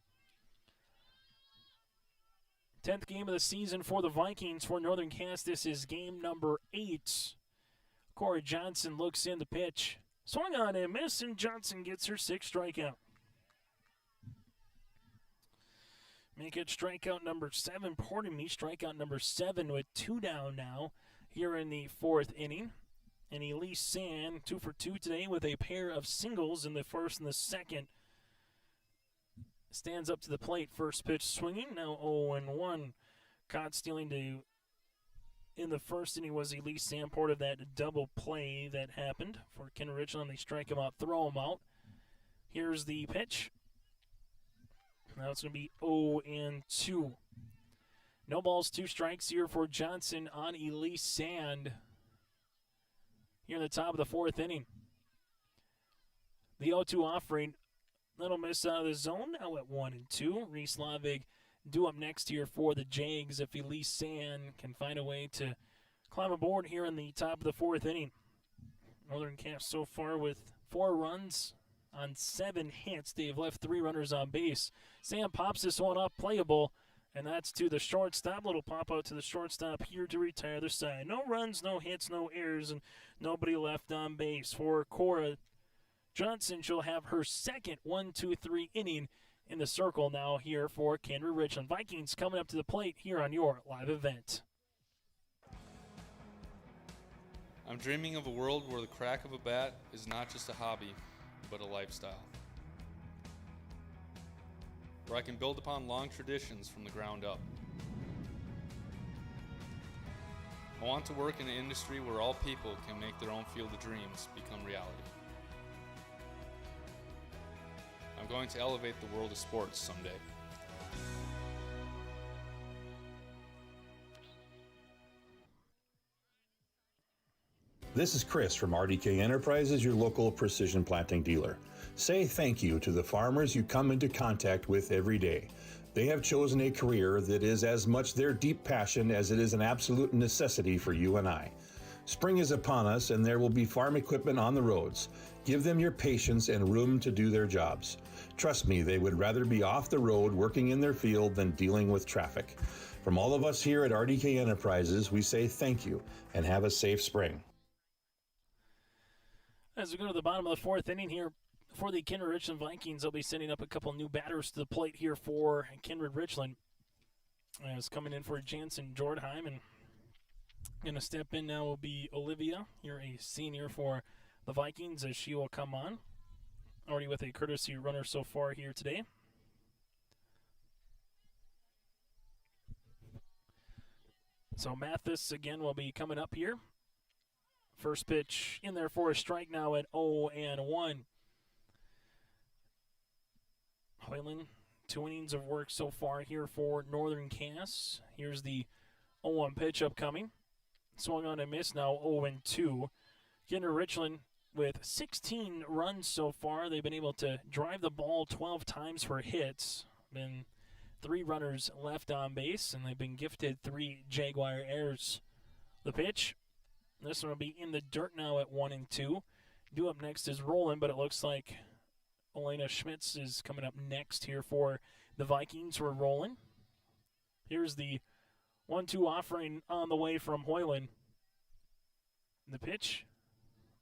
10th game of the season for the Vikings for Northern Cass. This is game number 8. Cora Johnson looks in the pitch. Swung on and miss, and Johnson gets her 6th strikeout. Make it strikeout number 7. Strikeout number 7 with 2 down now here in the fourth inning. And Elise Sand, 2 for 2 today with a pair of singles in the first and the second. Stands up to the plate. First pitch swinging. Now 0-1. Caught stealing in the first inning was Elise Sand, part of that double play that happened for Kindred-Richland. They strike him out, throw him out. Here's the pitch. Now it's going to be 0-2. No balls, 2 strikes here for Johnson on Elise Sand. Here in the top of the fourth inning. The 0-2 offering. Little miss out of the zone. Now at 1-2. Reese Lavig due up next here for the Jags if Elise Sand can find a way to climb aboard here in the top of the fourth inning. Northern Cass so far with 4 runs on 7 hits. They've left 3 runners on base. Sam pops this one up, playable, and that's to the shortstop. Little pop out to the shortstop here to retire the side. No runs, no hits, no errors, and nobody left on base. For Cora Johnson, she'll have her second 1-2-3 inning in the circle now here for Kindred-Richland. Vikings coming up to the plate here on your live event. I'm dreaming of a world where the crack of a bat is not just a hobby, but a lifestyle. Where I can build upon long traditions from the ground up. I want to work in an industry where all people can make their own field of dreams become reality. I'm going to elevate the world of sports someday. This is Chris from RDK Enterprises, your local precision planting dealer. Say thank you to the farmers you come into contact with every day. They have chosen a career that is as much their deep passion as it is an absolute necessity for you and I. Spring is upon us and there will be farm equipment on the roads. Give them your patience and room to do their jobs. Trust me, they would rather be off the road working in their field than dealing with traffic. From all of us here at RDK Enterprises, we say thank you and have a safe spring. As we go to the bottom of the fourth inning here for the Kindred-Richland Vikings, they'll be sending up a couple new batters to the plate here for Kindred-Richland. As coming in for Jansen Jordheim, and going to step in now will be Olivia. You're a senior for the Vikings as she will come on. Already with a courtesy runner so far here today. So Mathis again will be coming up here. First pitch in there for a strike now at 0-1. Hoyland, 2 innings of work so far here for Northern Cass. Here's the 0-1 pitch upcoming. Swung on and missed now 0-2. Kindred-Richland with 16 runs so far. They've been able to drive the ball 12 times for hits. Been 3 runners left on base, and they've been gifted 3 Jaguar errors. The pitch. This one will be in the dirt now at 1-2. Due up next is Roland, but it looks like Elena Schmitz is coming up next here for the Vikings for Roland. Here's the 1-2 offering on the way from Hoyland. The pitch.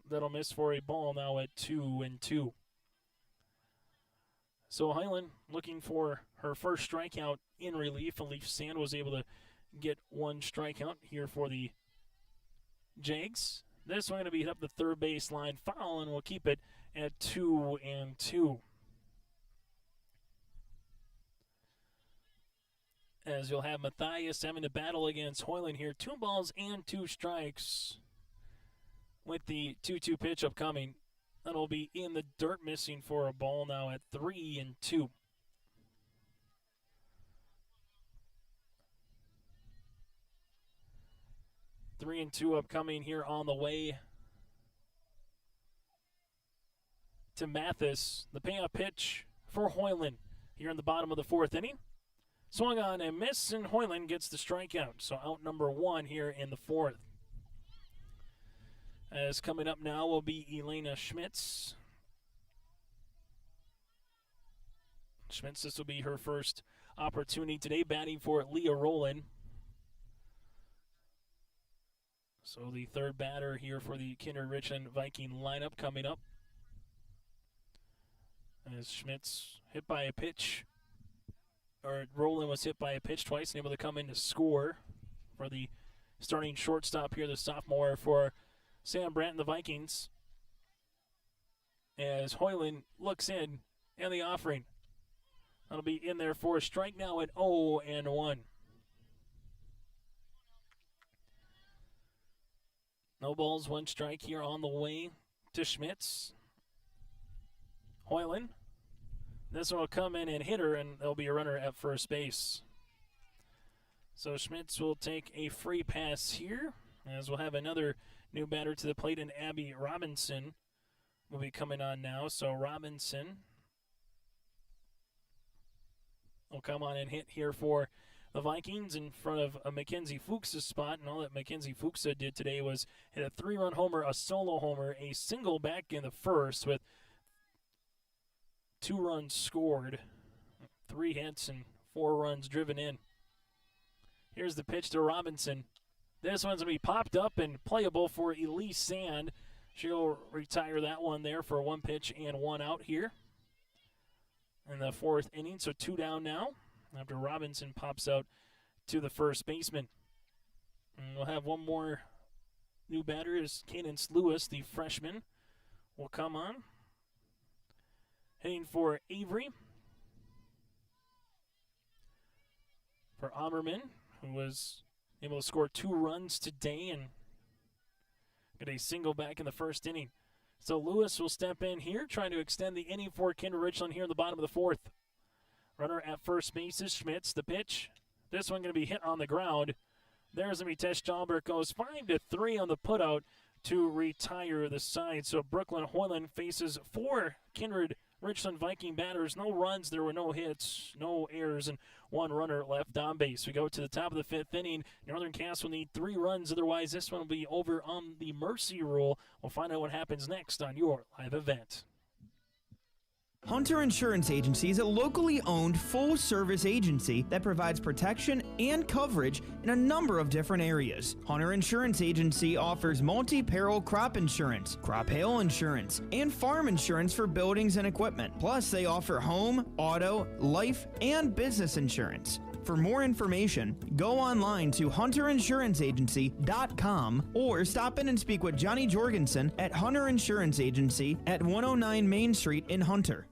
That'll miss for a ball now at 2-2. So Hoyland looking for her first strikeout in relief. Elif Sand was able to get 1 strikeout here for the Jags. This one going to be hit up the third base line foul, and we'll keep it at 2-2. As you'll have Matthias having to battle against Hoyland here. 2 balls and 2 strikes with the 2-2 pitch upcoming. That'll be in the dirt, missing for a ball now at 3-2. Three and two upcoming here on the way to Mathis. The payoff pitch for Hoyland here in the bottom of the fourth inning. Swung on and missed, and Hoyland gets the strikeout. So out number 1 here in the fourth. As coming up now will be Elena Schmitz. Schmitz, this will be her first opportunity today, batting for Leah Rowland. So the third batter here for the Kindred-Richland Viking lineup coming up. As Schmitz hit by a pitch, or Rowland was hit by a pitch twice and able to come in to score for the starting shortstop here, the sophomore for Sam Brandt and the Vikings. As Hoyland looks in, and the offering. That'll be in there for a strike now at 0-1. No balls, 1 strike here on the way to Schmitz. Hoyland. This one will come in and hit her, and there'll be a runner at first base. So Schmitz will take a free pass here, as we'll have another new batter to the plate, and Abby Robinson will be coming on now. So Robinson will come on and hit here for the Vikings in front of Mackenzie Fuchs' spot, and all that Mackenzie Fuchs did today was hit a 3-run homer, a solo homer, a single back in the first with 2 runs scored, 3 hits, and 4 runs driven in. Here's the pitch to Robinson. This one's going to be popped up and playable for Elise Sand. She'll retire that one there for 1 pitch and 1 out here in the 4th inning. So 2 down now after Robinson pops out to the first baseman. And we'll have one more new batter as Cadence Lewis, the freshman, will come on. Hitting for Avery. For Ammerman, who was able to score 2 runs today and get a single back in the first inning. So Lewis will step in here, trying to extend the inning for Kindred-Richland here in the bottom of the 4th. Runner at first base is Schmitz. The pitch. This one going to be hit on the ground. There's going to be Tesh Jalbert. Goes 5-3 on the putout to retire the side. So Brooklyn Hoyland faces 4 Kindred-Richland Viking batters. No runs. There were no hits, no errors, and 1 runner left on base. We go to the top of the 5th inning. Northern Cass will need 3 runs. Otherwise, this one will be over on the mercy rule. We'll find out what happens next on your live event. Hunter Insurance Agency is a locally owned full-service agency that provides protection and coverage in a number of different areas. Hunter Insurance Agency offers multi-peril crop insurance, crop hail insurance, and farm insurance for buildings and equipment. Plus, they offer home, auto, life, and business insurance. For more information, go online to hunterinsuranceagency.com or stop in and speak with Johnny Jorgensen at Hunter Insurance Agency at 109 Main Street in Hunter.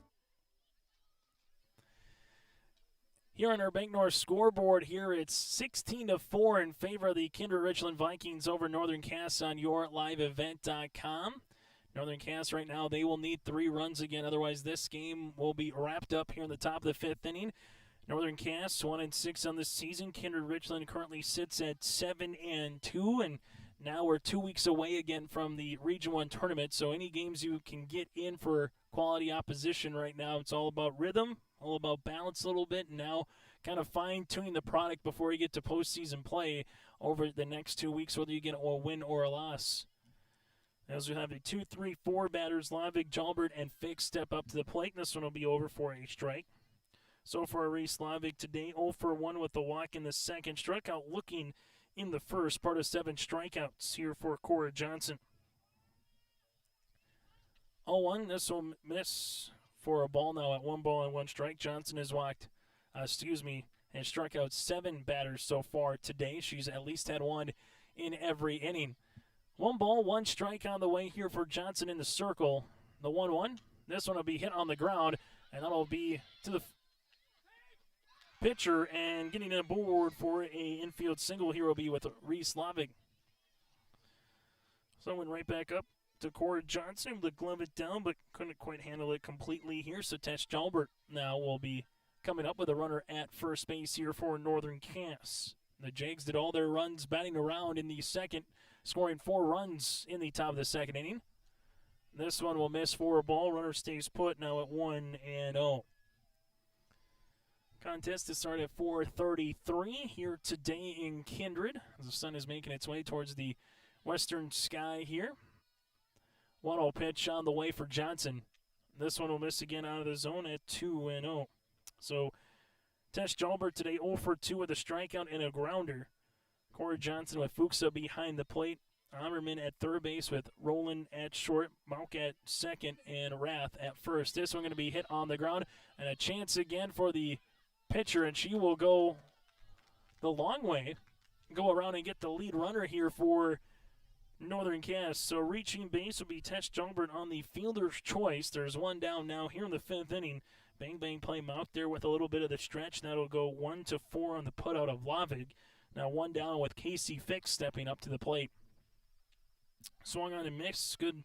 Here on our Bank North scoreboard here, it's 16-4 in favor of the Kindred-Richland Vikings over Northern Cass on yourliveevent.com. Northern Cass right now, they will need 3 runs again. Otherwise, this game will be wrapped up here in the top of the 5th inning. Northern Cass 1-6 on the season. Kindred-Richland currently sits at 7-2, and now we're 2 weeks away again from the Region 1 tournament. So any games you can get in for quality opposition right now, it's all about rhythm, all about balance a little bit, and now kind of fine-tuning the product before you get to postseason play over the next 2 weeks, whether you get a win or a loss. As we have the 2-3-4 batters, Lavig, Jalbert, and Fix step up to the plate. This one will be over for a strike. So far, Reese Lavig today 0 for 1 with the walk in the second. Struck out looking in the first, part of 7 strikeouts here for Cora Johnson. 0-1, this will miss for a ball now at 1 ball and 1 strike. Johnson has has struck out 7 batters so far today. She's at least had 1 in every inning. 1 ball, 1 strike on the way here for Johnson in the circle. The 1-1, this one will be hit on the ground, and that'll be to the pitcher, and getting an aboard for a infield single here will be with Reese Lavig. So went right back up to Cora Johnson, able to glove it down, but couldn't quite handle it completely here. So Tesh Jalbert now will be coming up with a runner at first base here for Northern Cass. The Jags did all their runs batting around in the second, scoring 4 runs in the top of the second inning. This one will miss for a ball. Runner stays put now at 1-0. Contest to start at 4:33 here today in Kindred. As the sun is making its way towards the western sky here. 1-0 pitch on the way for Johnson. This one will miss again out of the zone at 2-0. So Tesh Jalbert today 0 for 2 with a strikeout and a grounder. Cora Johnson with Fuchsa behind the plate. Ammerman at third base with Roland at short, Mauk at second, and Rath at first. This one going to be hit on the ground, and a chance again for the pitcher, and she will go the long way, go around and get the lead runner here for Northern Cass. So reaching base will be Tesh Jalbert on the fielder's choice. There's 1 down now here in the 5th inning. Bang bang play Mauk there with a little bit of the stretch. That'll go 1-4 on the putout of Lavig. Now 1 down with Casey Fix stepping up to the plate. Swung on and missed. Good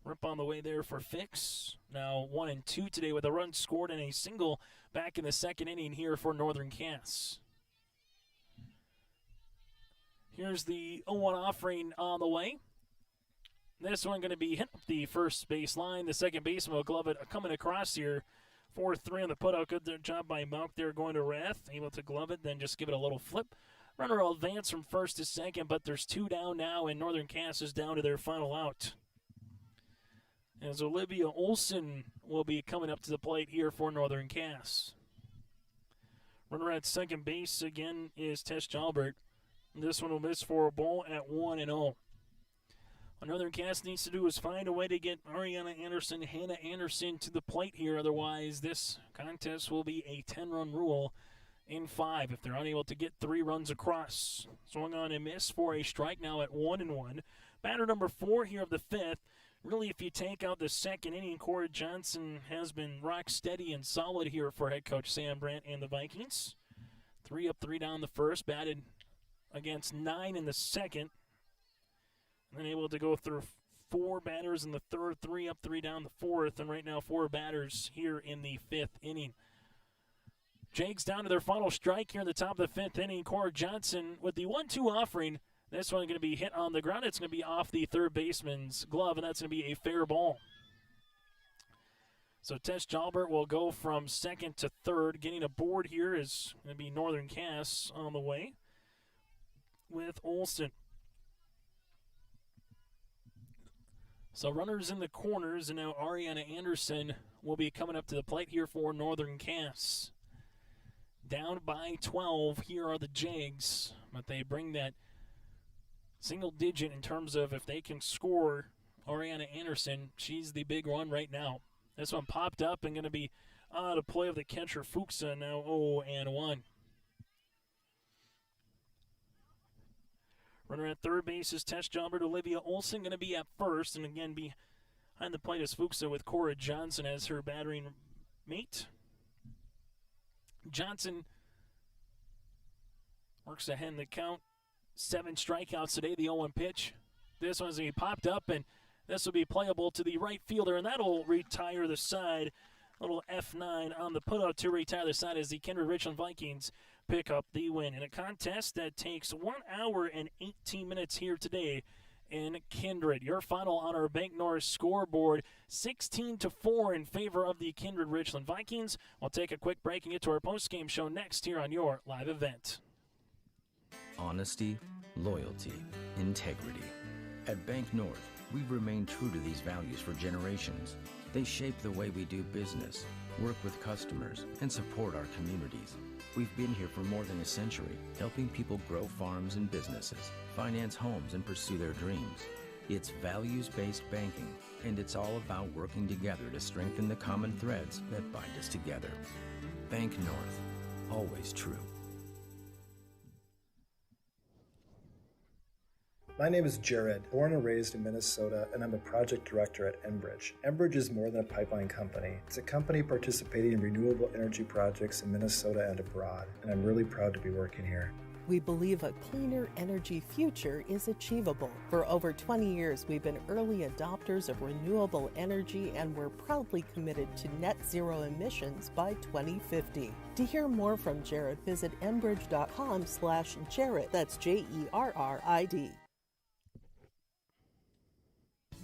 rip on the way there for Fix. Now 1-2 today with a run scored and a single back in the second inning here for Northern Cass. Here's the 0-1 offering on the way. This one going to be hit up the first base line. The second baseman will glove it coming across here 4-3 on the putout. Good job by Mauk there going to Rath. Able to glove it, then just give it a little flip. Runner will advance from first to second, but there's 2 down now, and Northern Cass is down to their final out. As Olivia Olson will be coming up to the plate here for Northern Cass. Runner at second base again is Tess Jalbert. This one will miss for a ball at 1-0. What Northern Cass needs to do is find a way to get Ariana Anderson, Hannah Anderson to the plate here. Otherwise, this contest will be a 10-run rule in 5 if they're unable to get 3 runs across. Swung on and miss for a strike now at 1-1. Batter number 4 here of the 5th. Really, if you take out the second inning, Cora Johnson has been rock steady and solid here for head coach Sam Brandt and the Vikings. 3 up, 3 down the first. Batted against 9 in the second. And then able to go through 4 batters in the third, 3 up, 3 down the fourth, and right now 4 batters here in the 5th inning. Jags down to their final strike here in the top of the 5th inning. Cora Johnson with the 1-2 offering. This one going to be hit on the ground. It's going to be off the third baseman's glove, and that's going to be a fair ball. So Tess Jalbert will go from second to third. Getting aboard here is going to be Northern Cass on the way with Olson. So runners in the corners, and now Ariana Anderson will be coming up to the plate here for Northern Cass. Down by 12, here are the Jags, but they bring that single digit in terms of if they can score Ariana Anderson. She's the big one right now. This one popped up and going to be out of play of the catcher Fuchsa, now 0-1. Runner at third base is Tess Jalbert. Olivia Olson going to be at first. And again, behind the plate is Fuchsa with Cora Johnson as her battering mate. Johnson works ahead in the count. 7 strikeouts today, the 0-1 pitch. This one's going to be popped up, and this will be playable to the right fielder, and that'll retire the side. Little F9 on the putout to retire the side as the Kindred-Richland Vikings pick up the win in a contest that takes 1 hour and 18 minutes here today in Kindred. Your final on our Bank North scoreboard, 16-4 in favor of the Kindred-Richland Vikings. We'll take a quick break and get to our post-game show next here on your live event. Honesty, loyalty, integrity. At Bank North, we've remained true to these values for generations. They shape the way we do business, work with customers, and support our communities. We've been here for more than a century, helping people grow farms and businesses, finance homes, and pursue their dreams. It's values-based banking, and it's all about working together to strengthen the common threads that bind us together. Bank North, always true. My name is Jared, born and raised in Minnesota, and I'm a project director at Enbridge. Enbridge is more than a pipeline company. It's a company participating in renewable energy projects in Minnesota and abroad, and I'm really proud to be working here. We believe a cleaner energy future is achievable. For over 20 years, we've been early adopters of renewable energy, and we're proudly committed to net zero emissions by 2050. To hear more from Jared, visit enbridge.com/Jared. That's JERRID.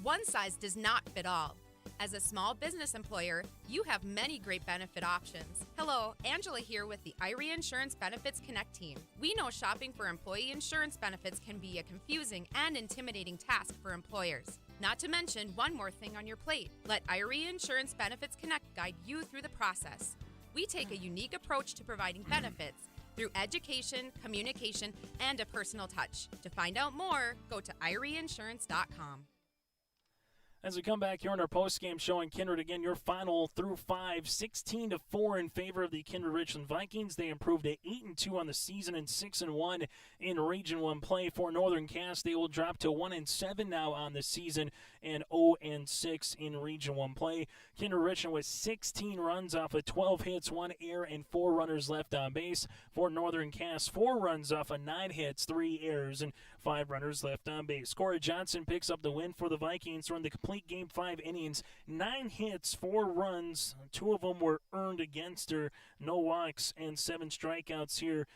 One size does not fit all. As a small business employer, you have many great benefit options. Hello, Angela here with the IRE Insurance Benefits Connect team. We know shopping for employee insurance benefits can be a confusing and intimidating task for employers. Not to mention one more thing on your plate. Let IRE Insurance Benefits Connect guide you through the process. We take a unique approach to providing benefits through education, communication, and a personal touch. To find out more, go to ireinsurance.com. As we come back here on our post-game showing Kindred again, your final through 5, 16-4 in favor of the Kindred-Richland Vikings. They improved to 8-2 on the season and 6-1 in Region 1 play. For Northern Cass, they will drop to 1-7 now on the season and 0-6 in Region 1 play. Kindred-Richland with 16 runs off of 12 hits, 1 error, and 4 runners left on base. For Northern Cass, 4 runs off of 9 hits, 3 errors, and 5 runners left on base. Cora Johnson picks up the win for the Vikings from the complete game 5 innings, 9 hits, 4 runs, 2 of them were earned against her, no walks, and 7 strikeouts here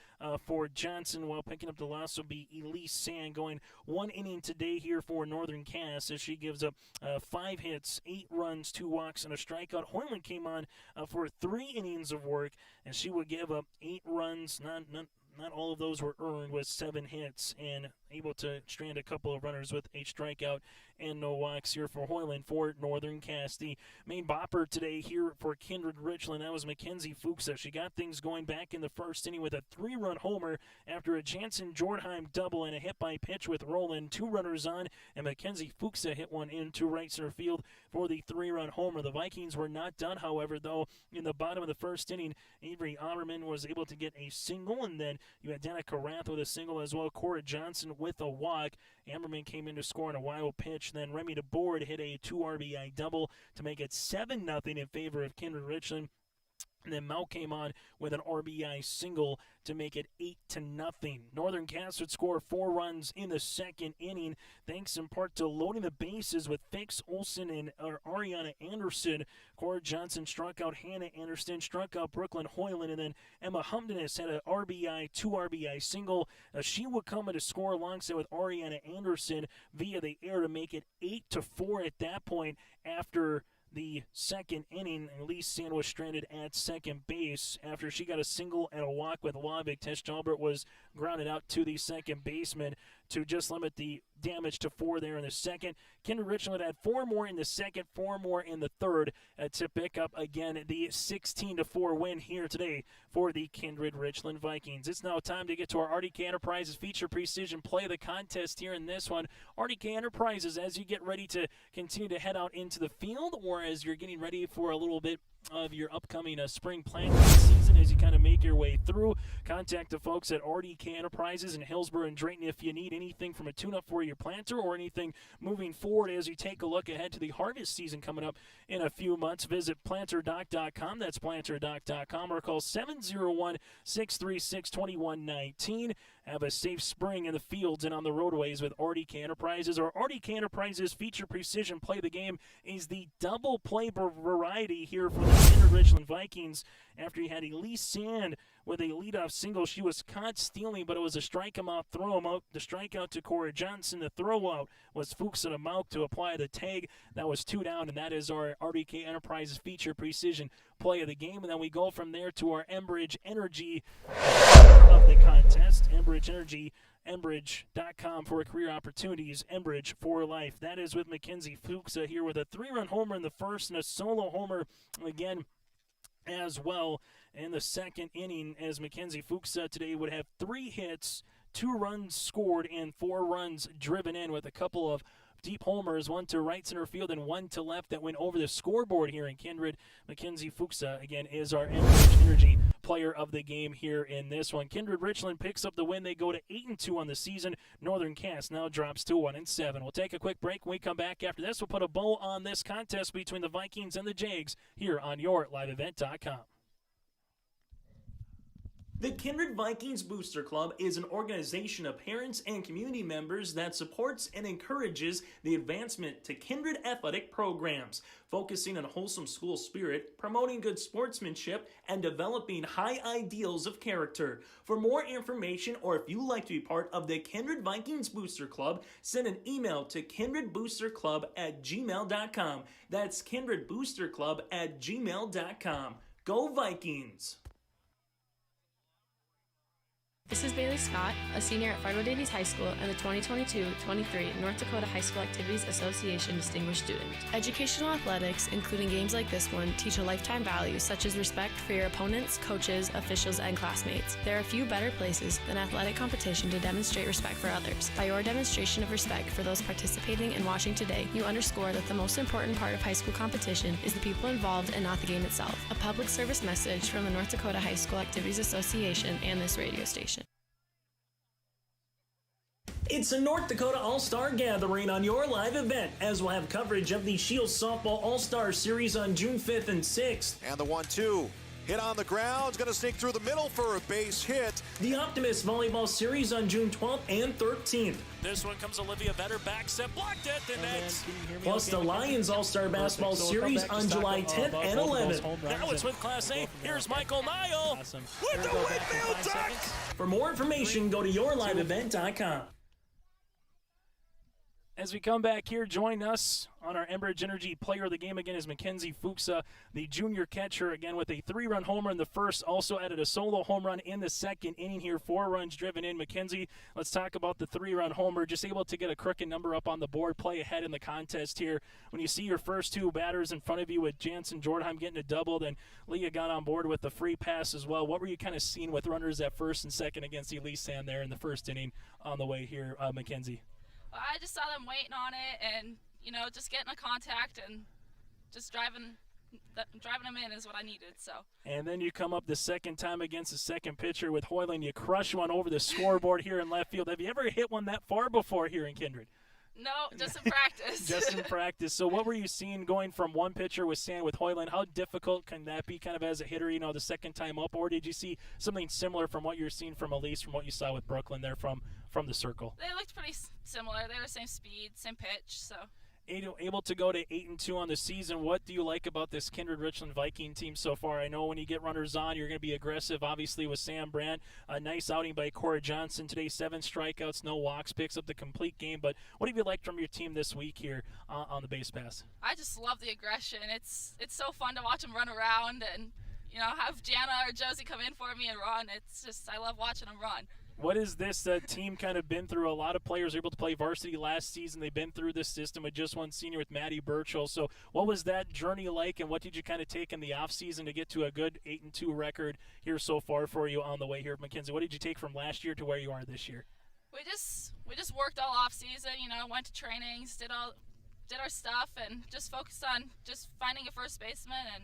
for Johnson, while picking up the loss will be Elise Sand, going 1 inning today here for Northern Cass as she gives gives up 5 hits, 8 runs, 2 walks, and a strikeout. Hoyland came on for 3 innings of work, and she would give up 8 runs. Not all of those were earned, with 7 hits, and able to strand a couple of runners with a strikeout and no walks here for Hoyland for Northern Cass. The main bopper today here for Kindred-Richland, that was Mackenzie Fuchsa. She got things going back in the first inning with a 3-run homer after a Jansen-Jordheim double and a hit by pitch with Roland. 2 runners on, and Mackenzie Fuchsa hit one into right center field for the 3-run homer. The Vikings were not done, however, though. In the bottom of the first inning, Avery Ammerman was able to get a single, and then you had Danica Rath with a single as well. Cora Johnson with a walk. Ammerman came in to score on a wild pitch. Then Remy DeBoard hit a 2 RBI double to make it 7-0 in favor of Kindred-Richland. And then Mel came on with an RBI single to make it 8-0. Northern Cass would score 4 runs in the second inning, thanks in part to loading the bases with Fix Olsen and Ariana Anderson. Cora Johnson struck out Hannah Anderson, struck out Brooklyn Hoyland, and then Emma Humdenis had an RBI, 2 RBI single. She would come in to score alongside with Ariana Anderson via the air to make it 8-4 at that point after the second inning. Elise Sand was stranded at second base after she got a single and a walk with Lovick. Tess Jalbert was grounded out to the second baseman to just limit the damage to 4 there in the second. Kindred-Richland had 4 more in the second, 4 more in the third to pick up again the 16-4 win here today for the Kindred-Richland Vikings. It's now time to get to our RDK Enterprises feature precision play of the contest here in this one. RDK Enterprises, as you get ready to continue to head out into the field, or as you're getting ready for a little bit of your upcoming spring planting season, as you kind of make your way through, contact the folks at RDK Enterprises in Hillsborough and Drayton if you need anything from a tune-up for your planter or anything moving forward as you take a look ahead to the harvest season coming up in a few months. Visit planterdoc.com. That's planterdoc.com, or call 701-636-2119. Have a safe spring in the fields and on the roadways with RDK Enterprises. Our RDK Enterprises feature precision play of the game is the double play variety here for the Kindred-Richland Vikings. After you had Elise Sand with a leadoff single, she was caught stealing, but it was a strike him out, throw him out. The strikeout to Cora Johnson. The throw out was Fuchs to Mauk to apply the tag. That was 2 down, and that is our RDK Enterprises feature precision play of the game. And then we go from there to our Enbridge Energy of the contest. Enbridge Energy, Enbridge.com for career opportunities, Enbridge for life. That is with Mackenzie Fuchsa here with a 3-run homer in the first and a solo homer again as well in the second inning, as Mackenzie Fuchsa today would have 3 hits, 2 runs scored, and 4 runs driven in with a couple of deep homers, 1 to right center field and 1 to left that went over the scoreboard here in Kindred. Mackenzie Fuchsa, again, is our Enbridge Energy player of the game here in this one. Kindred-Richland picks up the win. They go to 8-2 on the season. Northern Cass now drops to 1-7. We'll take a quick break. When we come back after this, we'll put a bow on this contest between the Vikings and the Jags here on YourLiveEvent.com. The Kindred Vikings Booster Club is an organization of parents and community members that supports and encourages the advancement to Kindred athletic programs, focusing on wholesome school spirit, promoting good sportsmanship, and developing high ideals of character. For more information, or if you'd like to be part of the Kindred Vikings Booster Club, send an email to kindredboosterclub@gmail.com. That's kindredboosterclub@gmail.com. Go Vikings! This is Bailey Scott, a senior at Fargo Davies High School and the 2022-23 North Dakota High School Activities Association Distinguished Student. Educational athletics, including games like this one, teach a lifetime value such as respect for your opponents, coaches, officials, and classmates. There are few better places than athletic competition to demonstrate respect for others. By your demonstration of respect for those participating and watching today, you underscore that the most important part of high school competition is the people involved and not the game itself. A public service message from the North Dakota High School Activities Association and this radio station. It's a North Dakota All-Star Gathering on your live event, as we'll have coverage of the Shields Softball All-Star Series on June 5th and 6th. And the 1-2. Hit on the ground, it's going to sneak through the middle for a base hit. The Optimist Volleyball Series on June 12th and 13th. This one comes Olivia Vetter, back set, blocked it, and that's... Plus the Lions All-Star Basketball Series on July 10th and 11th. Now it's with Class A. Here's Michael Nile with the Whitfield duck. For more information, go to YourLiveEvent.com. As we come back here, join us on our Enbridge Energy Player of the Game again is Mackenzie Fuchsa, the junior catcher, again with a 3-run homer in the first, also added a solo home run in the second inning here, 4 runs driven in. Mackenzie, let's talk about the 3-run homer, just able to get a crooked number up on the board, play ahead in the contest here. When you see your first 2 batters in front of you with Jansen Jordheim getting a double, then Leah got on board with the free pass as well. What were you kind of seeing with runners at first and second against Elise Sand there in the first inning on the way here, Mackenzie? I just saw them waiting on it and, just getting a contact and just driving them in is what I needed. So. And then you come up the second time against the second pitcher with Hoyland. You crush one over the scoreboard here in left field. Have you ever hit one that far before here in Kindred? No, just in practice. Just in practice. So what were you seeing going from one pitcher with Sand with Hoyland? How difficult can that be kind of as a hitter, the second time up? Or did you see something similar from what you're seeing from Elise, from what you saw with Brooklyn there from the circle? They looked pretty similar. They were the same speed, same pitch, so. Able to go to 8-2 on the season. What do you like about this Kindred-Richland Viking team so far? I know when you get runners on, you're going to be aggressive, obviously, with Sam Brand. A nice outing by Cora Johnson today, 7 strikeouts, no walks, picks up the complete game. But what have you liked from your team this week here on the base pass? I just love the aggression. It's so fun to watch them run around and, have Jana or Josie come in for me and run. It's just, I love watching them run. What has this team kind of been through? A lot of players were able to play varsity last season. They've been through this system with just one senior with Maddie Burchell. So what was that journey like, and what did you kind of take in the offseason to get to a good 8-2 record here so far for you on the way here, Mackenzie? What did you take from last year to where you are this year? We just worked all off season, went to trainings, did our stuff, and just focused on just finding a first baseman and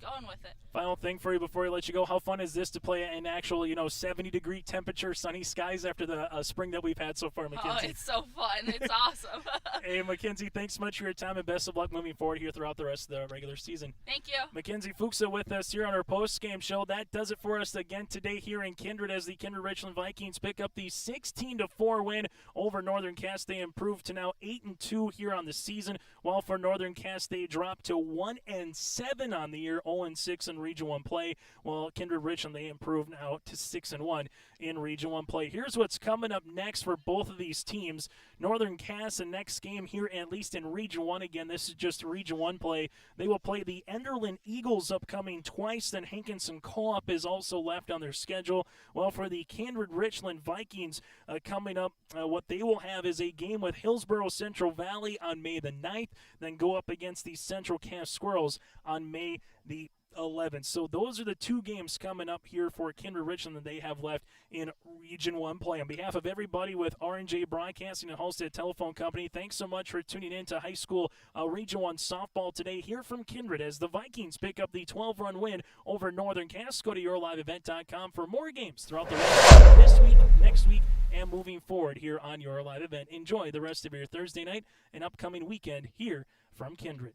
going with it. Final thing for you before we let you go, how fun is this to play in actual 70-degree temperature, sunny skies after the spring that we've had so far, Mackenzie? Oh, it's so fun. It's awesome. Hey, Mackenzie, thanks so much for your time and best of luck moving forward here throughout the rest of the regular season. Thank you. Mackenzie Fuchsa with us here on our post-game show. That does it for us again today here in Kindred as the Kindred-Richland Vikings pick up the 16-4 win over Northern Cass. They improved to now 8-2 here on the season, while for Northern Cass they dropped to 1-7 on the year, 0-6 in Region 1 play, while Kindred-Richland they improved now to 6-1 in Region 1 play. Here's what's coming up next for both of these teams. Northern Cass, the next game here, at least in Region 1 again, this is just Region 1 play. They will play the Enderlin Eagles upcoming twice, then Hankinson Co-op is also left on their schedule. Well, for the Kindred-Richland Vikings coming up, what they will have is a game with Hillsborough Central Valley on May the 9th, then go up against the Central Cass Squirrels on May the 11th. So those are the 2 games coming up here for Kindred-Richland that they have left in Region 1 play. On behalf of everybody with R&J Broadcasting and Halstead Telephone Company, thanks so much for tuning in to high school Region 1 softball today here from Kindred as the Vikings pick up the 12-run win over Northern Cass. Go to yourliveevent.com for more games throughout the rest of this week, next week, and moving forward here on Your Live Event. Enjoy the rest of your Thursday night and upcoming weekend here from Kindred.